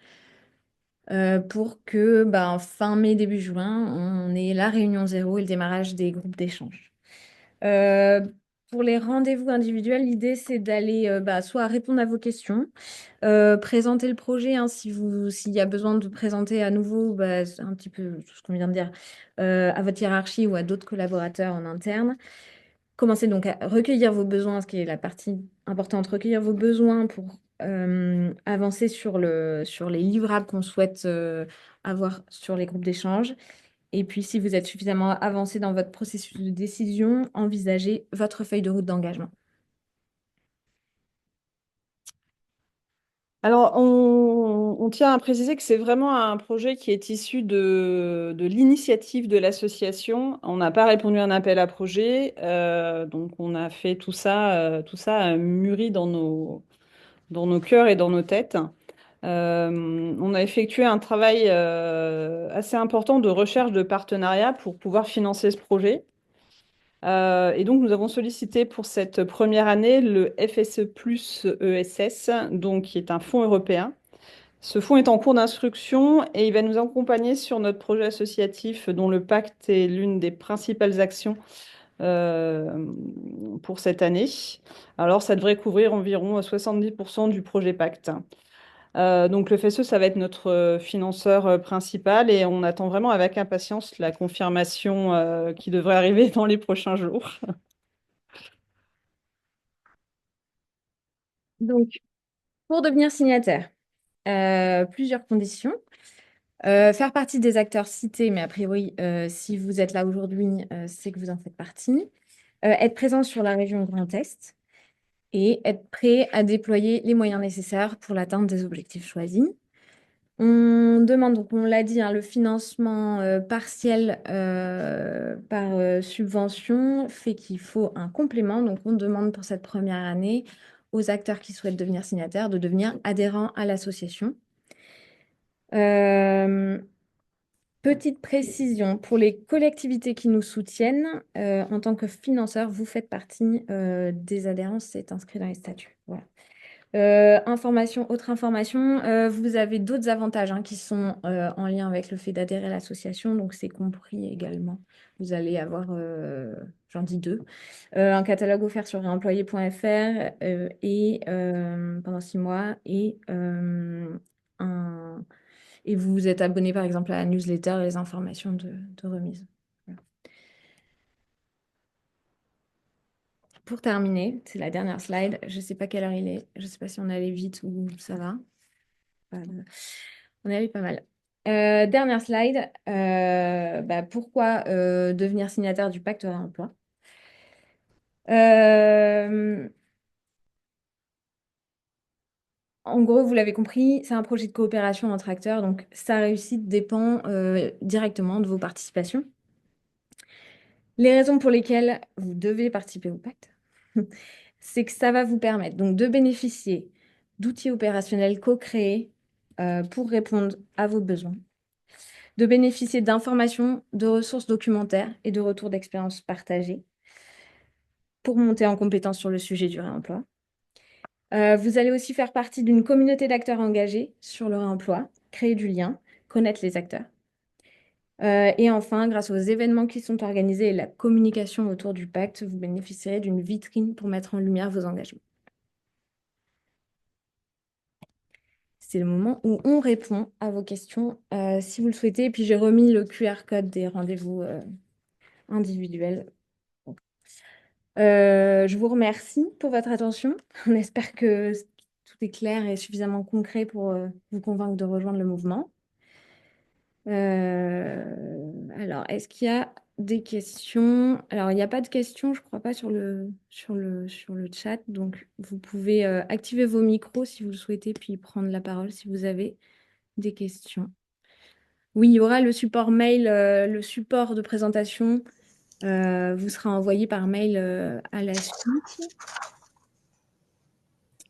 pour que fin mai, début juin, on ait la réunion zéro et le démarrage des groupes d'échange. Euh, pour les rendez-vous individuels, l'idée, c'est d'aller soit répondre à vos questions, présenter le projet, hein, s'il y a besoin de présenter à nouveau un petit peu tout ce qu'on vient de dire à votre hiérarchie ou à d'autres collaborateurs en interne. Commencez donc à recueillir vos besoins, ce qui est la partie importante, recueillir vos besoins pour avancer sur les livrables qu'on souhaite avoir sur les groupes d'échange. Et puis, si vous êtes suffisamment avancé dans votre processus de décision, envisagez votre feuille de route d'engagement. Alors, on tient à préciser que c'est vraiment un projet qui est issu de l'initiative de l'association. On n'a pas répondu à un appel à projet, donc on a fait tout ça a mûri dans nos cœurs et dans nos têtes. On a effectué un travail assez important de recherche de partenariat pour pouvoir financer ce projet. Et donc, nous avons sollicité pour cette première année le FSE plus ESS, donc, qui est un fonds européen. Ce fonds est en cours d'instruction et il va nous accompagner sur notre projet associatif dont le pacte est l'une des principales actions euh, pour cette année. Alors, ça devrait couvrir environ 70% du projet pacte. Donc le FSE, ça va être notre financeur principal et on attend vraiment avec impatience la confirmation qui devrait arriver dans les prochains jours. Donc, pour devenir signataire, plusieurs conditions. Faire partie des acteurs cités, mais a priori, si vous êtes là aujourd'hui, c'est que vous en faites partie. Être présent sur la région Grand Est et être prêt à déployer les moyens nécessaires pour l'atteinte des objectifs choisis. On demande, donc on l'a dit, hein, le financement partiel par subvention fait qu'il faut un complément. Donc on demande pour cette première année aux acteurs qui souhaitent devenir signataires de devenir adhérents à l'association. Euh, Petite précision, pour les collectivités qui nous soutiennent, en tant que financeur, vous faites partie des adhérents, c'est inscrit dans les statuts. Voilà. Autre information, vous avez d'autres avantages, hein, qui sont en lien avec le fait d'adhérer à l'association, donc c'est compris également. Vous allez avoir, j'en dis deux, un catalogue offert sur réemployé.fr et pendant 6 mois et vous êtes abonné par exemple à la newsletter et les informations de remise. Voilà. Pour terminer, c'est la dernière slide. Je ne sais pas quelle heure il est. Je ne sais pas si on est allé vite ou ça va. On est allé pas mal. Dernière slide. Pourquoi devenir signataire du pacte réemploi? Euh, En gros, vous l'avez compris, c'est un projet de coopération entre acteurs, donc sa réussite dépend directement de vos participations. Les raisons pour lesquelles vous devez participer au pacte, c'est que ça va vous permettre donc de bénéficier d'outils opérationnels co-créés pour répondre à vos besoins, de bénéficier d'informations, de ressources documentaires et de retours d'expérience partagés pour monter en compétence sur le sujet du réemploi. Vous allez aussi faire partie d'une communauté d'acteurs engagés sur le réemploi, créer du lien, connaître les acteurs. Et enfin, grâce aux événements qui sont organisés et la communication autour du pacte, vous bénéficierez d'une vitrine pour mettre en lumière vos engagements. C'est le moment où on répond à vos questions si vous le souhaitez. Et puis j'ai remis le QR code des rendez-vous individuels. Je vous remercie pour votre attention. On espère que tout est clair et suffisamment concret pour vous convaincre de rejoindre le mouvement. Alors, est-ce qu'il y a des questions? Alors, il n'y a pas de questions, je crois pas, sur le chat. Donc, vous pouvez activer vos micros si vous le souhaitez, puis prendre la parole si vous avez des questions. Oui, il y aura le support mail, le support de présentation vous sera envoyé par mail à la suite.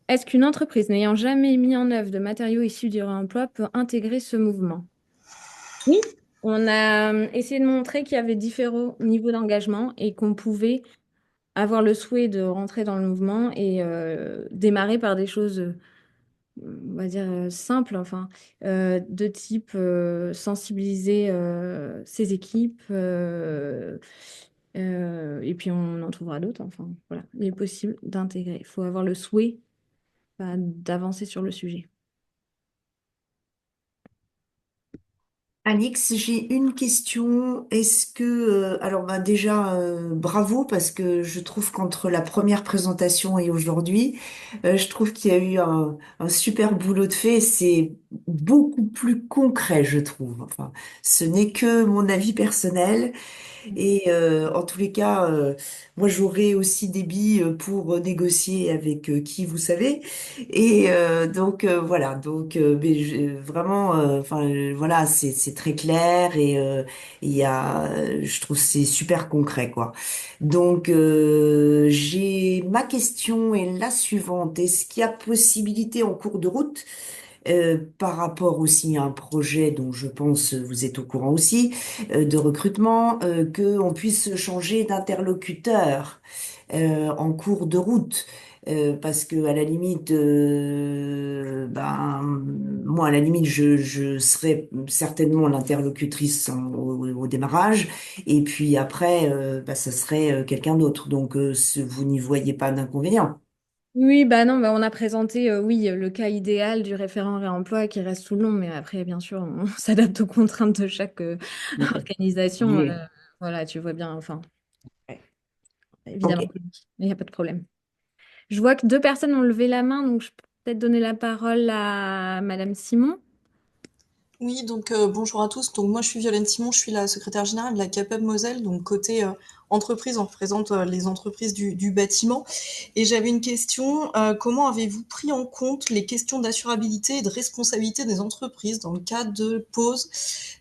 Est-ce qu'une entreprise n'ayant jamais mis en œuvre de matériaux issus du réemploi peut intégrer ce mouvement? Oui, on a essayé de montrer qu'il y avait différents niveaux d'engagement et qu'on pouvait avoir le souhait de rentrer dans le mouvement et démarrer par des choses, on va dire, simples, enfin, de type sensibiliser ses équipes. Et puis on en trouvera d'autres. Enfin, voilà, il est possible d'intégrer. Il faut avoir le souhait d'avancer sur le sujet. Alix, j'ai une question. Est-ce que, alors bah déjà, bravo parce que je trouve qu'entre la première présentation et aujourd'hui, je trouve qu'il y a eu un super boulot de fait. C'est beaucoup plus concret, je trouve. Enfin, ce n'est que mon avis personnel. Et en tous les cas, moi j'aurai aussi des billes pour négocier avec qui vous savez. Et donc voilà, donc vraiment, enfin voilà, c'est très clair et il y a, je trouve c'est super concret quoi. Donc j'ai ma question est la suivante. Est-ce qu'il y a possibilité en cours de route par rapport aussi à un projet dont je pense vous êtes au courant aussi, de recrutement, que on puisse changer d'interlocuteur en cours de route. Parce que à la limite, ben moi à la limite je serai certainement l'interlocutrice au démarrage et puis après bah, ça serait quelqu'un d'autre. Donc vous n'y voyez pas d'inconvénient. Oui, bah non, bah on a présenté oui, le cas idéal du référent réemploi qui reste sous le long, mais après, bien sûr, on s'adapte aux contraintes de chaque organisation. Oui. Voilà, tu vois bien, enfin, ouais, Ok. évidemment, il n'y a pas de problème. Je vois que deux personnes ont levé la main, donc je peux peut-être donner la parole à Madame Simon. Oui, donc bonjour à tous. Donc moi je suis Violaine Simon, je suis la secrétaire générale de la CAPEB Moselle, donc côté entreprise, on représente les entreprises du bâtiment. Et j'avais une question, comment avez-vous pris en compte les questions d'assurabilité et de responsabilité des entreprises dans le cas de pose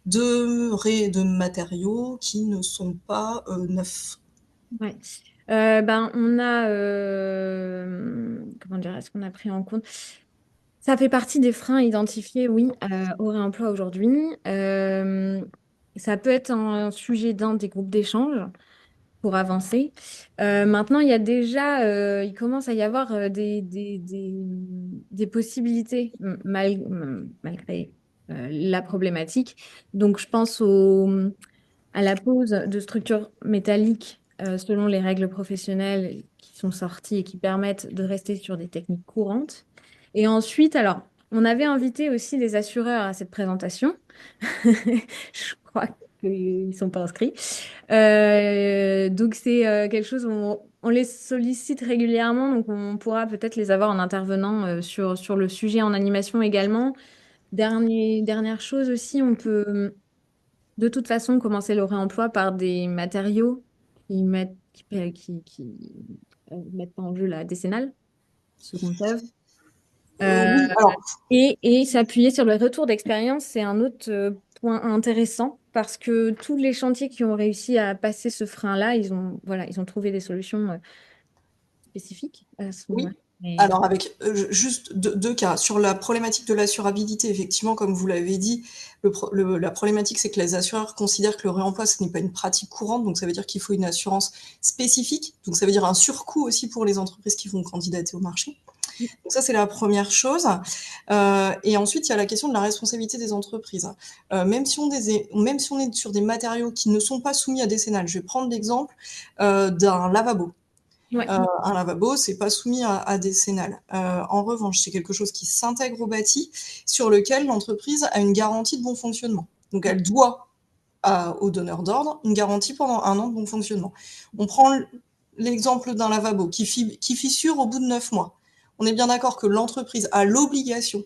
de matériaux qui ne sont pas neufs? Ouais. Ben, on a, comment dire, est-ce qu'on a pris en compte? Ça fait partie des freins identifiés, oui, au réemploi aujourd'hui. Ça peut être un sujet d'un des groupes d'échange pour avancer. Maintenant, il y a déjà, il commence à y avoir des possibilités malgré la problématique. Donc, je pense à la pose de structures métalliques selon les règles professionnelles qui sont sorties et qui permettent de rester sur des techniques courantes. Et ensuite, alors, on avait invité aussi les assureurs à cette présentation. Je crois qu'ils ne sont pas inscrits. Donc, c'est quelque chose où on les sollicite régulièrement, donc on pourra peut-être les avoir en intervenant sur le sujet en animation également. Dernière chose aussi, on peut de toute façon commencer le réemploi par des matériaux qui mettent pas en jeu la décennale, seconde œuvre. Oui, alors Et s'appuyer sur le retour d'expérience, c'est un autre point intéressant parce que tous les chantiers qui ont réussi à passer ce frein-là, ils ont trouvé des solutions spécifiques à ce oui. moment-là. Mais Alors avec juste deux cas. Sur la problématique de l'assurabilité, effectivement, comme vous l'avez dit, la problématique, c'est que les assureurs considèrent que le réemploi, ce n'est pas une pratique courante, donc ça veut dire qu'il faut une assurance spécifique, donc ça veut dire un surcoût aussi pour les entreprises qui vont candidater au marché. Donc ça, c'est la première chose. Et ensuite, il y a la question de la responsabilité des entreprises. Même si on est sur des matériaux qui ne sont pas soumis à décennale, je vais prendre l'exemple d'un lavabo. ouais, Un lavabo, c'est pas soumis à décennale. En revanche, c'est quelque chose qui s'intègre au bâti, sur lequel l'entreprise a une garantie de bon fonctionnement. Donc, elle doit au donneur d'ordre une garantie pendant 1 an de bon fonctionnement. On prend l'exemple d'un lavabo qui fissure au bout de 9 mois. On est bien d'accord que l'entreprise a l'obligation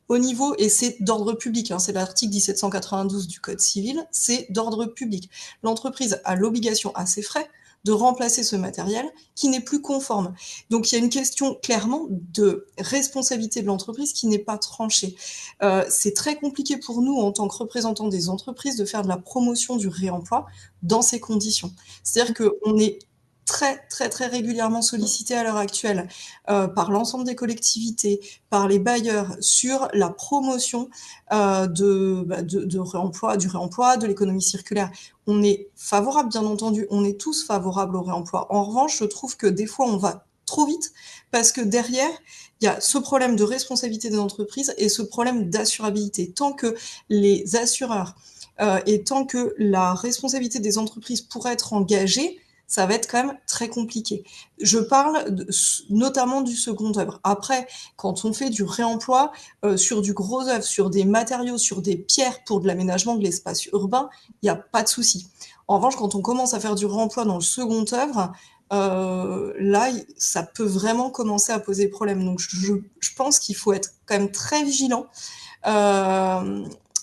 au niveau, et c'est d'ordre public, hein, c'est l'article 1792 du Code civil, c'est d'ordre public. L'entreprise a l'obligation à ses frais de remplacer ce matériel qui n'est plus conforme. Donc il y a une question clairement de responsabilité de l'entreprise qui n'est pas tranchée. C'est très compliqué pour nous en tant que représentants des entreprises de faire de la promotion du réemploi dans ces conditions. C'est-à-dire qu'on est très très très régulièrement sollicité à l'heure actuelle par l'ensemble des collectivités, par les bailleurs sur la promotion de réemploi, du réemploi, de l'économie circulaire. On est favorable, bien entendu, on est tous favorables au réemploi. En revanche, je trouve que des fois, on va trop vite parce que derrière, il y a ce problème de responsabilité des entreprises et ce problème d'assurabilité. Tant que les assureurs et tant que la responsabilité des entreprises pourrait être engagée, ça va être quand même très compliqué. Je parle notamment du second œuvre. Après, quand on fait du réemploi sur du gros œuvre, sur des matériaux, sur des pierres pour de l'aménagement de l'espace urbain, il n'y a pas de souci. En revanche, quand on commence à faire du réemploi dans le second œuvre, là, ça peut vraiment commencer à poser problème. Donc, je pense qu'il faut être quand même très vigilant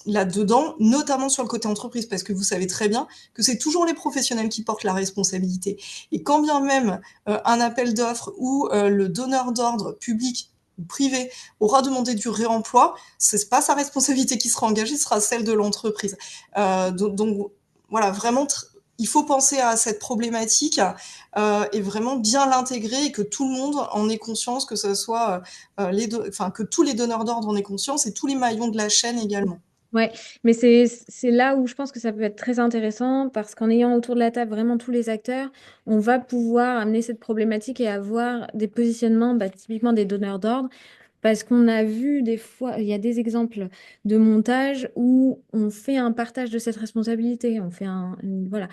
là-dedans, notamment sur le côté entreprise, parce que vous savez très bien que c'est toujours les professionnels qui portent la responsabilité. Et quand bien même un appel d'offres ou le donneur d'ordre public ou privé aura demandé du réemploi, c'est pas sa responsabilité qui sera engagée, ce sera celle de l'entreprise. Donc voilà, vraiment, il faut penser à cette problématique et vraiment bien l'intégrer et que tout le monde en ait conscience, que ce soit que tous les donneurs d'ordre en aient conscience et tous les maillons de la chaîne également. ouais, mais c'est là où je pense que ça peut être très intéressant parce qu'en ayant autour de la table vraiment tous les acteurs, on va pouvoir amener cette problématique et avoir des positionnements, typiquement des donneurs d'ordre. Parce qu'on a vu des fois, il y a des exemples de montage où on fait un partage de cette responsabilité. On fait voilà.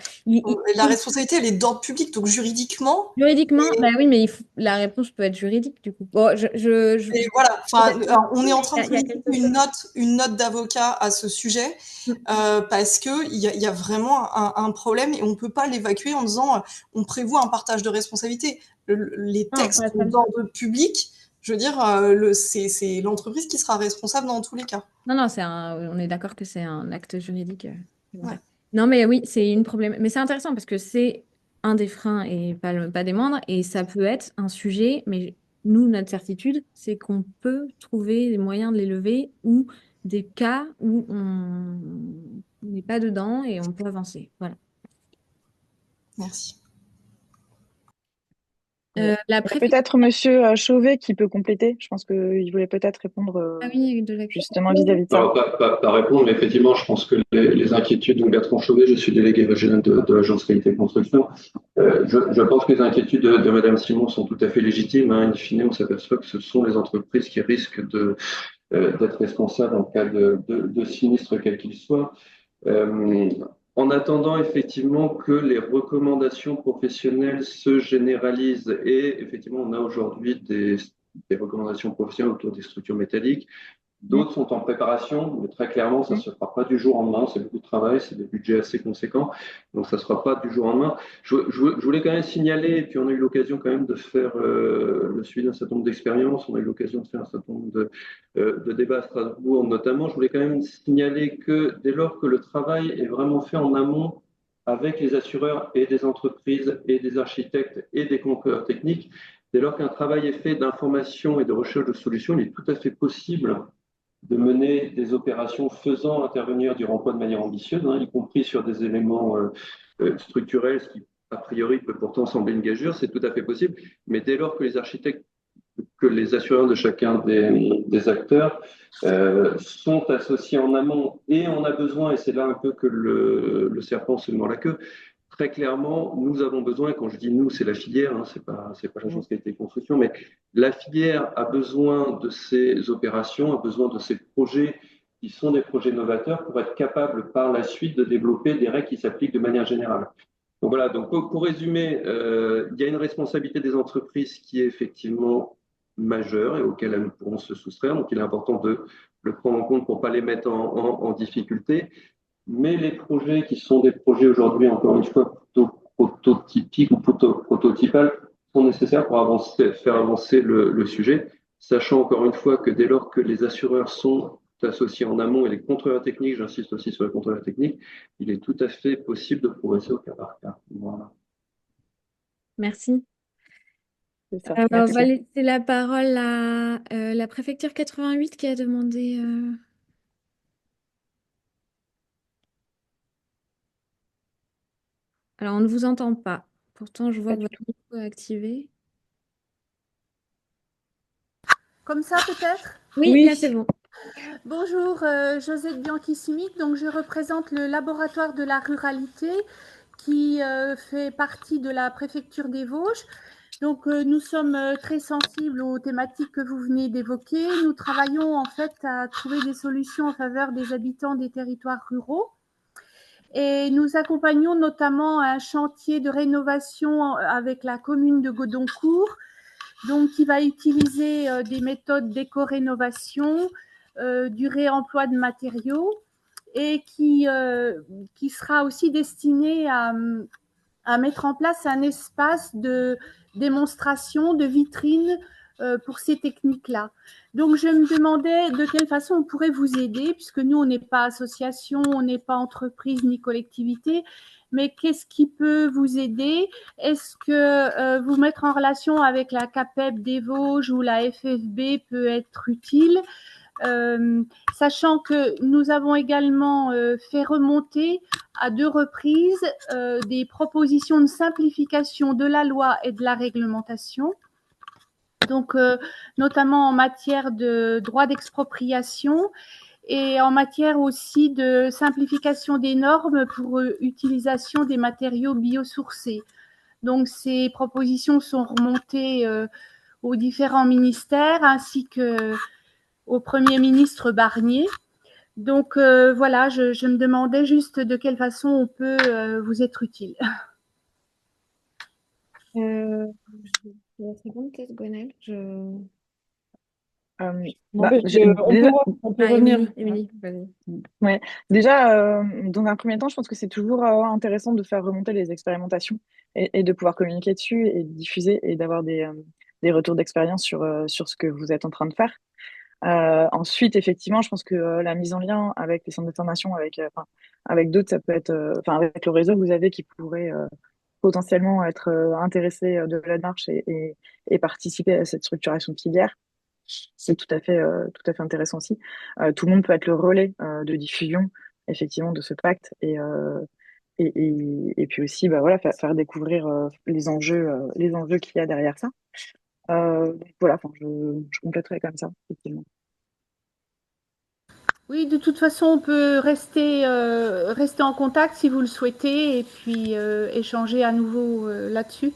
La responsabilité, elle est d'ordre public, donc juridiquement. Juridiquement, bah oui, mais la réponse peut être juridique du coup. Bon, Et voilà, alors, on est en train de il y a solliciter quelque chose. une note d'avocat à ce sujet parce que il y a vraiment un problème et on peut pas l'évacuer en disant on prévoit un partage de responsabilité. Les Non, textes pas comme ça. d'ordre public, je veux dire, c'est l'entreprise qui sera responsable dans tous les cas. Non, non, on est d'accord que c'est un acte juridique. Ouais. Non, mais oui, c'est une problème. Mais c'est intéressant parce que c'est un des freins et pas des moindres. Et ça peut être un sujet, mais nous, notre certitude, c'est qu'on peut trouver des moyens de les lever ou des cas où on n'est pas dedans et on peut avancer. Voilà. Merci. La Il y a préfecture. peut-être Monsieur Chauvet qui peut compléter. Je pense qu'il voulait peut-être répondre Ah oui, de la. justement vis-à-vis de ça. Alors, pas répondre, mais effectivement, je pense que les inquiétudes, donc Bertrand Chauvet, je suis délégué régional de l'Agence Qualité Construction. Je pense que les inquiétudes de Madame Simon sont tout à fait légitimes. Hein. In fine, on s'aperçoit que ce sont les entreprises qui risquent d'être responsables en cas de sinistre quel qu'il soit. Euh, En attendant effectivement que les recommandations professionnelles se généralisent, et effectivement, on a aujourd'hui des recommandations professionnelles autour des structures métalliques. D'autres sont en préparation, mais très clairement, ça ne se fera pas du jour au lendemain. C'est beaucoup de travail, c'est des budgets assez conséquents, donc ça ne sera pas du jour au lendemain. Je voulais quand même signaler, et puis on a eu l'occasion quand même de faire le suivi d'un certain nombre d'expériences, on a eu l'occasion de faire un certain nombre de débats à Strasbourg notamment. Je voulais quand même signaler que dès lors que le travail est vraiment fait en amont avec les assureurs et des entreprises et des architectes et des concurrents techniques, dès lors qu'un travail est fait d'information et de recherche de solutions, il est tout à fait possible de mener des opérations faisant intervenir du remploi de manière ambitieuse, y compris sur des éléments structurels, ce qui a priori peut pourtant sembler une gageure, c'est tout à fait possible. Mais dès lors que les architectes, que les assureurs de chacun des acteurs sont associés en amont, et on a besoin, et c'est là un peu que le serpent se mord la queue, très clairement, nous avons besoin, et quand je dis nous, c'est la filière, c'est pas l'agence qualité et construction, mais la filière a besoin de ces opérations, a besoin de ces projets qui sont des projets novateurs pour être capable par la suite de développer des règles qui s'appliquent de manière générale. Donc voilà, donc pour résumer, il y a une responsabilité des entreprises qui est effectivement majeure et auquel elles ne pourront se soustraire, donc il est important de le prendre en compte pour ne pas les mettre en difficulté. Mais les projets qui sont des projets aujourd'hui, encore une fois, plutôt prototypiques ou prototypales, sont nécessaires pour faire avancer le sujet, sachant encore une fois que dès lors que les assureurs sont associés en amont et les contrôleurs techniques, j'insiste aussi sur les contrôleurs techniques, il est tout à fait possible de progresser au cas par cas. Voilà. Merci. C'est ça. On va Merci. laisser la parole à la préfecture 88 qui a demandé. Alors, on ne vous entend pas. Pourtant, je vois Pas que du votre tout. micro est activé. Comme ça, peut-être? Oui, là, c'est bon. Bonjour, Josette Bianchi-Simic. Donc, je représente le laboratoire de la ruralité qui fait partie de la préfecture des Vosges. Donc, nous sommes très sensibles aux thématiques que vous venez d'évoquer. Nous travaillons en fait à trouver des solutions en faveur des habitants des territoires ruraux. Et nous accompagnons notamment un chantier de rénovation avec la commune de Godoncourt, donc qui va utiliser des méthodes d'éco-rénovation, du réemploi de matériaux et qui sera aussi destiné à mettre en place un espace de démonstration, de vitrine pour ces techniques-là. Donc, je me demandais de quelle façon on pourrait vous aider, puisque nous, on n'est pas association, on n'est pas entreprise ni collectivité, mais qu'est-ce qui peut vous aider? Est-ce que vous mettre en relation avec la CAPEB des Vosges ou la FFB peut être utile? Sachant que nous avons également fait remonter à 2 reprises des propositions de simplification de la loi et de la réglementation. Donc, notamment en matière de droit d'expropriation et en matière aussi de simplification des normes pour utilisation des matériaux biosourcés. Donc, ces propositions sont remontées aux différents ministères ainsi que au Premier ministre Barnier. Donc voilà, je me demandais juste de quelle façon on peut vous être utile. Je vais répondre peut-être, Gwenaëlle. On peut Déjà, on peut Ah, revenir. Émilie, vas-y. ouais. Déjà dans un premier temps, je pense que c'est toujours intéressant de faire remonter les expérimentations et de pouvoir communiquer dessus et diffuser et d'avoir des retours d'expérience sur ce que vous êtes en train de faire. Ensuite, effectivement, je pense que la mise en lien avec les centres de formation, avec d'autres, ça peut être, avec le réseau que vous avez qui pourrait potentiellement être intéressé de la démarche et participer à cette structuration de filière. C'est tout à fait intéressant aussi. Tout le monde peut être le relais de diffusion, effectivement, de ce pacte et puis aussi, bah, voilà, faire découvrir les enjeux qu'il y a derrière ça. Donc voilà, je compléterai comme ça, effectivement. Oui, de toute façon, on peut rester en contact si vous le souhaitez et puis échanger à nouveau là-dessus.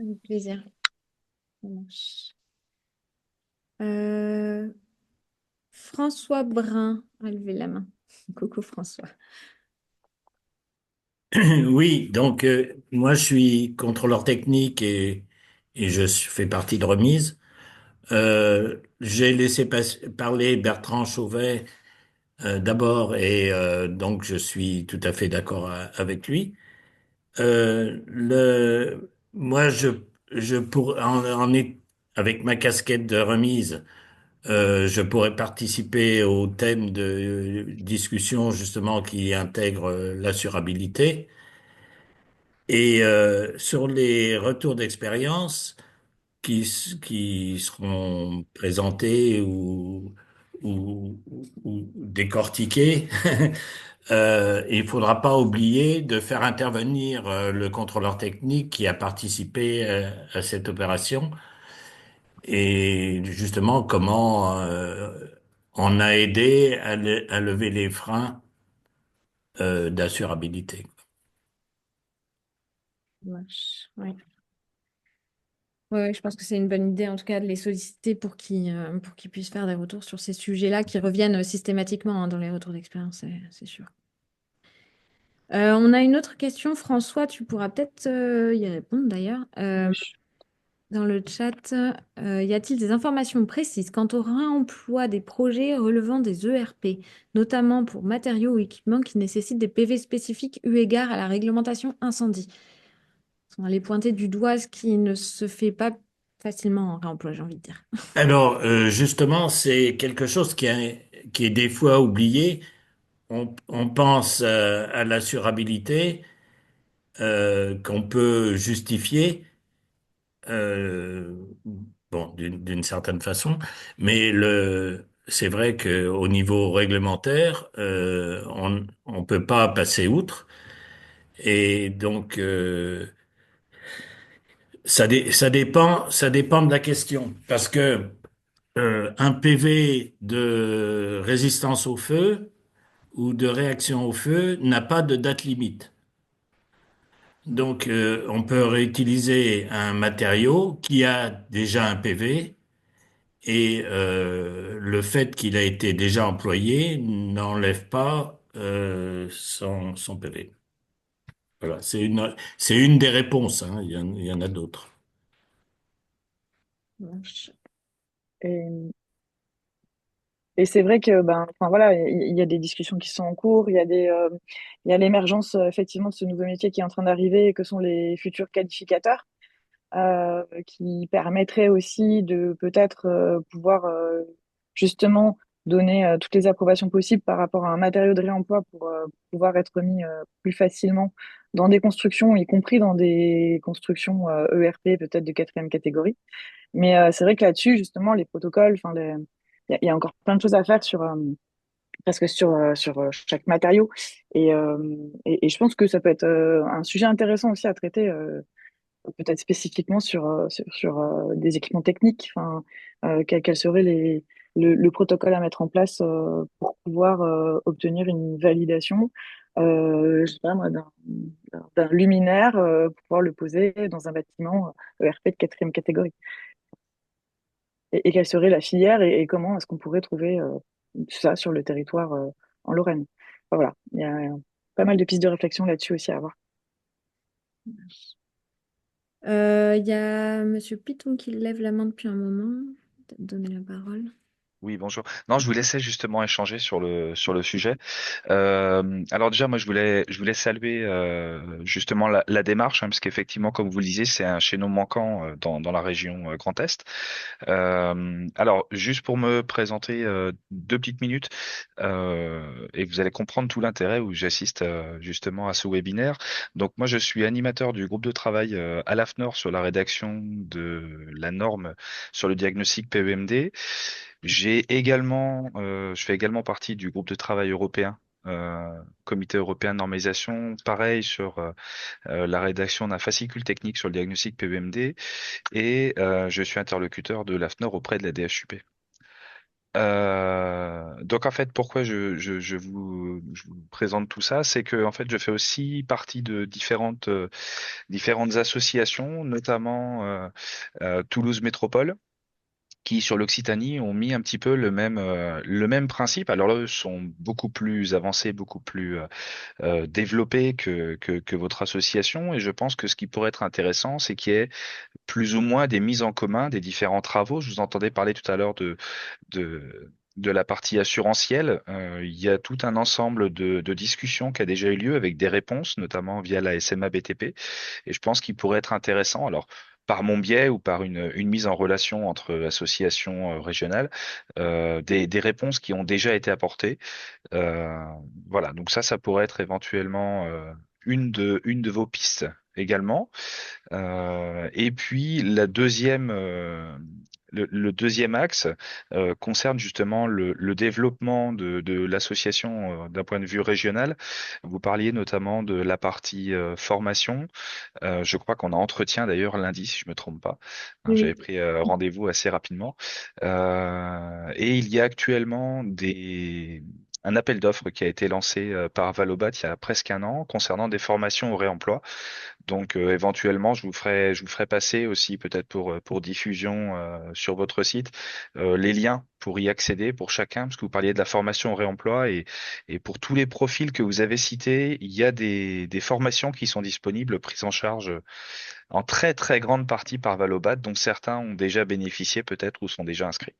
Avec plaisir. Ça marche. François Brun a levé la main. Coucou François. Oui, donc moi je suis contrôleur technique et fais partie de remise. J'ai laissé parler Bertrand Chauvet d'abord et donc je suis tout à fait d'accord avec lui. Moi, avec ma casquette de remise, je pourrais participer au thème de discussion justement qui intègre l'assurabilité. Et sur les retours d'expérience qui seront présentés ou décortiqués, il faudra pas oublier de faire intervenir le contrôleur technique qui a participé à cette opération et justement comment on a aidé à lever les freins d'assurabilité. Oui. Ouais, je pense que c'est une bonne idée, en tout cas, de les solliciter pour qu'ils puissent faire des retours sur ces sujets-là qui reviennent systématiquement, hein, dans les retours d'expérience, c'est sûr. On a une autre question, François, tu pourras peut-être y répondre d'ailleurs. Dans le chat, y a-t-il des informations précises quant au réemploi des projets relevant des ERP, notamment pour matériaux ou équipements qui nécessitent des PV spécifiques eu égard à la réglementation incendie? On va aller pointer du doigt ce qui ne se fait pas facilement en réemploi, j'ai envie de dire. Alors, justement, c'est quelque chose qui est des fois oublié. On pense à l'assurabilité qu'on peut justifier, euh, bon, d'une certaine façon, mais c'est vrai qu'au niveau réglementaire, on peut pas passer outre. Et donc, ça dépend de la question, parce que un PV de résistance au feu ou de réaction au feu n'a pas de date limite. Donc, on peut réutiliser un matériau qui a déjà un PV et le fait qu'il a été déjà employé n'enlève pas son PV. Voilà, c'est une des réponses, hein. Il y en a d'autres. Et, et c'est vrai que, ben, enfin voilà, il y a des discussions qui sont en cours, il y a l'émergence effectivement de ce nouveau métier qui est en train d'arriver et que sont les futurs qualificateurs, qui permettraient aussi de peut-être pouvoir justement donner toutes les approbations possibles par rapport à un matériau de réemploi pour pouvoir être mis plus facilement dans des constructions, y compris dans des constructions ERP peut-être de quatrième catégorie. Mais c'est vrai que là-dessus, justement, les protocoles, enfin, il y a encore plein de choses à faire sur presque sur chaque matériau. Et je pense que ça peut être un sujet intéressant aussi à traiter, peut-être spécifiquement sur des équipements techniques. Enfin, quel serait le protocole à mettre en place pour pouvoir obtenir une validation, je sais pas moi, d'un luminaire pour pouvoir le poser dans un bâtiment ERP de quatrième catégorie. Et quelle serait la filière et comment est-ce qu'on pourrait trouver ça sur le territoire en Lorraine. Enfin, voilà, il y a pas mal de pistes de réflexion là-dessus aussi à avoir. Il y a Monsieur Piton qui lève la main depuis un moment. Peut-être donner la parole. Oui, bonjour. Non, je vous laissais justement échanger sur le sujet. Alors déjà, moi, je voulais saluer justement la démarche, hein, parce qu'effectivement, comme vous le disiez, c'est un chaînon manquant dans la région Grand Est. Alors, juste pour me présenter 2 petites minutes, et vous allez comprendre tout l'intérêt où j'assiste justement à ce webinaire. Donc, moi, je suis animateur du groupe de travail à l'AFNOR sur la rédaction de la norme sur le diagnostic PEMD. Je fais également partie du groupe de travail européen, Comité européen de normalisation, pareil sur la rédaction d'un fascicule technique sur le diagnostic PEMD, et je suis interlocuteur de l'AFNOR auprès de la DHUP. Donc en fait, pourquoi je vous présente tout ça, c'est que en fait, je fais aussi partie de différentes associations, notamment Toulouse Métropole, qui, sur l'Occitanie, ont mis un petit peu le même principe. Alors là, eux sont beaucoup plus avancés, beaucoup plus développés que votre association. Et je pense que ce qui pourrait être intéressant, c'est qu'il y ait plus ou moins des mises en commun des différents travaux. Je vous entendais parler tout à l'heure de la partie assurantielle. Il y a tout un ensemble de discussions qui a déjà eu lieu avec des réponses, notamment via la SMA BTP. Et je pense qu'il pourrait être intéressant, alors par mon biais ou par une mise en relation entre associations régionales, des réponses qui ont déjà été apportées. Euh, voilà, donc ça pourrait être éventuellement une de vos pistes également. Et puis le deuxième axe concerne justement le développement de l'association d'un point de vue régional. Vous parliez notamment de la partie formation. Je crois qu'on a entretien d'ailleurs lundi, si je me trompe pas. Hein, j'avais Oui. pris rendez-vous assez rapidement. Et il y a actuellement un appel d'offres qui a été lancé par Valobat il y a presque un an concernant des formations au réemploi. Donc éventuellement, je vous ferai passer aussi peut-être pour diffusion sur votre site les liens pour y accéder pour chacun, parce que vous parliez de la formation au réemploi et pour tous les profils que vous avez cités, il y a des formations qui sont disponibles, prises en charge en très très grande partie par Valobat, dont certains ont déjà bénéficié peut-être ou sont déjà inscrits.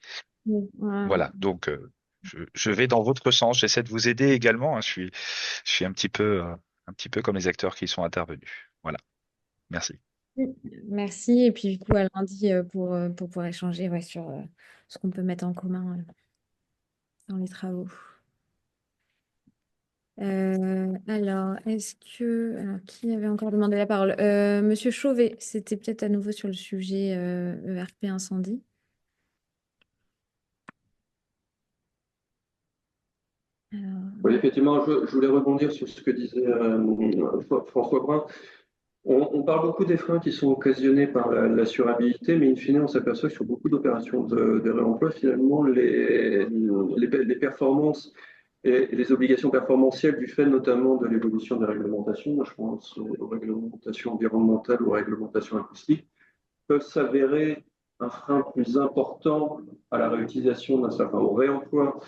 Oui, ouais. Voilà, donc je vais dans votre sens, j'essaie de vous aider également, hein. Je suis un petit peu comme les acteurs qui sont intervenus. Voilà, merci. Merci. Et puis, du coup, à lundi pour pouvoir échanger ouais, sur ce qu'on peut mettre en commun dans les travaux. Alors, qui avait encore demandé la parole? Monsieur Chauvet, c'était peut-être à nouveau sur le sujet ERP incendie. Alors, Oui, effectivement, je voulais rebondir sur ce que disait François Brun. On parle beaucoup des freins qui sont occasionnés par l'assurabilité, mais in fine, on s'aperçoit que sur beaucoup d'opérations de réemploi, finalement, les performances et les obligations performantielles du fait notamment de l'évolution des réglementations, moi, je pense aux réglementations environnementales ou aux réglementations acoustiques, peuvent s'avérer un frein plus important à la réutilisation au réemploi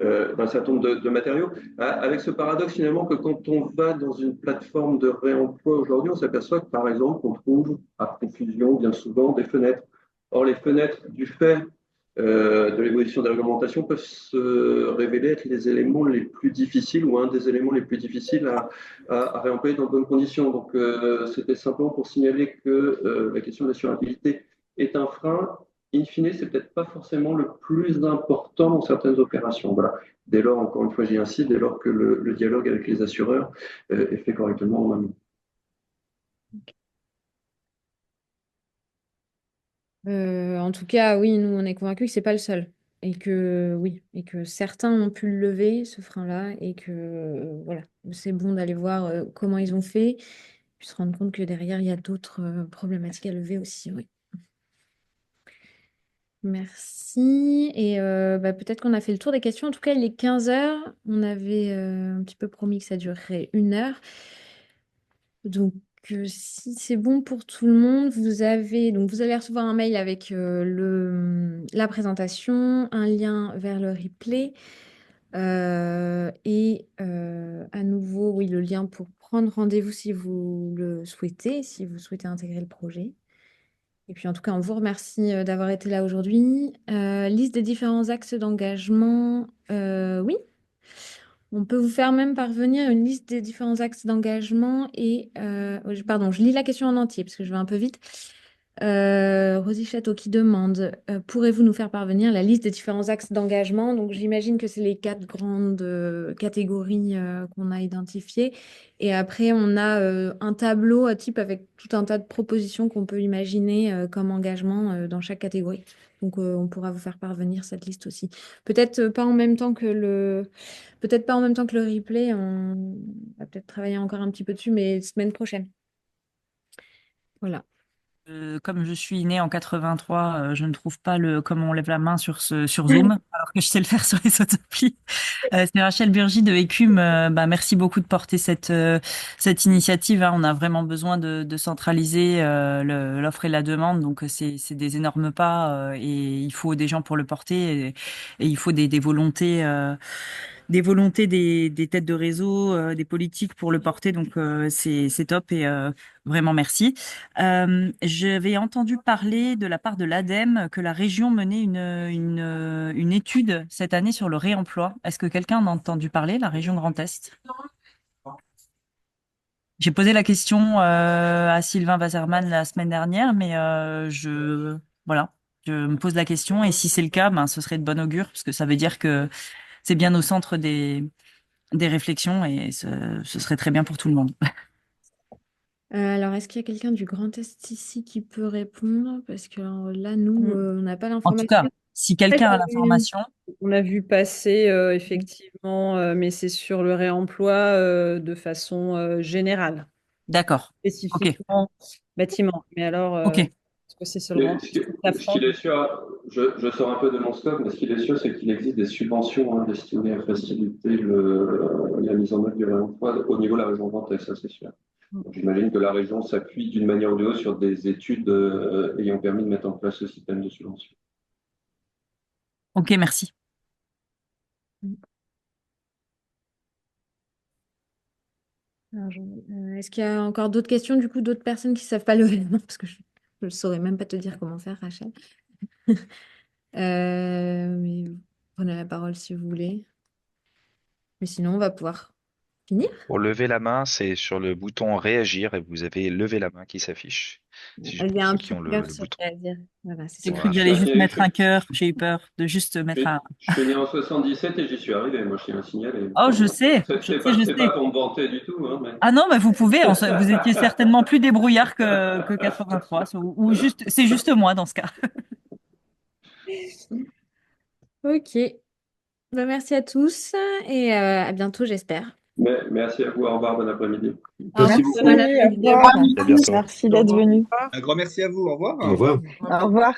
d'un certain nombre de matériaux, avec ce paradoxe finalement que quand on va dans une plateforme de réemploi aujourd'hui, on s'aperçoit que par exemple, on trouve à profusion bien souvent des fenêtres. Or, les fenêtres, du fait de l'évolution des réglementations, peuvent se révéler être les éléments les plus difficiles ou un des éléments les plus difficiles à réemployer dans de bonnes conditions. Donc, c'était simplement pour signaler que la question de l'assurabilité est un frein. In fine, c'est peut-être pas forcément le plus important dans certaines opérations. Voilà. Dès lors, encore une fois, j'y insiste, dès lors que le dialogue avec les assureurs est fait correctement en amont. En tout cas, oui, nous, on est convaincus que c'est pas le seul. Et que, oui, et que certains ont pu le lever, ce frein-là, et que, voilà, c'est bon d'aller voir comment ils ont fait, puis se rendre compte que derrière, il y a d'autres problématiques à lever aussi, oui. Merci. Et peut-être qu'on a fait le tour des questions. En tout cas, il est 15 heures. On avait un petit peu promis que ça durerait 1 heure. Donc, si c'est bon pour tout le monde, vous allez recevoir un mail avec la présentation, un lien vers le replay et à nouveau, oui, le lien pour prendre rendez-vous si vous le souhaitez, si vous souhaitez intégrer le projet. Et puis en tout cas, on vous remercie d'avoir été là aujourd'hui. Liste des différents axes d'engagement. Oui, on peut vous faire même parvenir une liste des différents axes d'engagement et pardon, je lis la question en entier parce que je vais un peu vite. Rosie Château qui demande pourrez-vous nous faire parvenir la liste des différents axes d'engagement? Donc j'imagine que c'est les 4 grandes catégories qu'on a identifiées. Et après, on a un tableau à type avec tout un tas de propositions qu'on peut imaginer comme engagement dans chaque catégorie. Donc on pourra vous faire parvenir cette liste aussi. Peut-être pas en même temps que peut-être pas en même temps que le replay. On va peut-être travailler encore un petit peu dessus, mais semaine prochaine. Voilà. Comme je suis née en 83, je ne trouve pas comment on lève la main sur Zoom. Alors alors que je sais le faire sur les autres applis. C'est Rachel Burgi de Écume. Merci beaucoup de porter cette initiative, hein. On a vraiment besoin de centraliser l'offre et la demande. Donc, c'est des énormes pas et il faut des gens pour le porter et il faut des volontés. Des volontés des têtes de réseau, des politiques pour le porter. Donc, c'est top et vraiment merci. J'avais entendu parler de la part de l'ADEME que la région menait une étude cette année sur le réemploi. Est-ce que quelqu'un en a entendu parler, la région Grand Est? J'ai posé la question à Sylvain Wasserman la semaine dernière, mais voilà, je me pose la question et si c'est le cas, ce serait de bon augure parce que ça veut dire que c'est bien au centre des réflexions et ce serait très bien pour tout le monde. Alors, est-ce qu'il y a quelqu'un du Grand Est ici qui peut répondre? Parce que là, nous, on n'a pas En tout cas, l'information. si quelqu'un a l'information, On a vu passer effectivement, mais c'est sur le réemploi de façon générale, d'accord. Ok, spécifiquement bâtiment. Mais alors, ok. est-ce que c'est seulement la Ce France? qu'il est sûr, je sors un peu de mon scope, mais ce qu'il est sûr, c'est qu'il existe des subventions destinées à faciliter la mise en œuvre du réemploi au niveau de la région Grand Est, ça c'est sûr. Donc, j'imagine que la région s'appuie d'une manière ou d'une autre sur des études ayant permis de mettre en place ce système de subvention. Ok, merci. Est-ce qu'il y a encore d'autres questions, du coup, d'autres personnes qui ne savent pas lever la main? Parce que je ne saurais même pas te dire comment faire, Rachel. Mais prenez la parole si vous voulez. Mais sinon, on va pouvoir finir. Pour lever la main, c'est sur le bouton réagir et vous avez levé la main qui s'affiche. C'est juste Il y pour a un ceux petit qui ont cœur le sur bouton. réagir. Voilà, c'est J'ai ça. cru que Voilà. j'allais juste mettre un cœur. J'ai eu peur de juste mettre un. Je suis né en 77 et j'y suis arrivé. Moi, je tiens à signaler. Oh, je sais, C'est pas pour me vanter du tout. Mais... Ah non, mais vous pouvez. Vous étiez certainement plus débrouillard que 83. Ou juste, c'est juste moi dans ce cas. Ok. Merci à tous et à bientôt, j'espère. Merci à vous. Au revoir. Bon après-midi. Merci beaucoup. Au revoir. À bientôt. Merci d'être venu. Un grand merci à vous. Au revoir. Au revoir. Au revoir.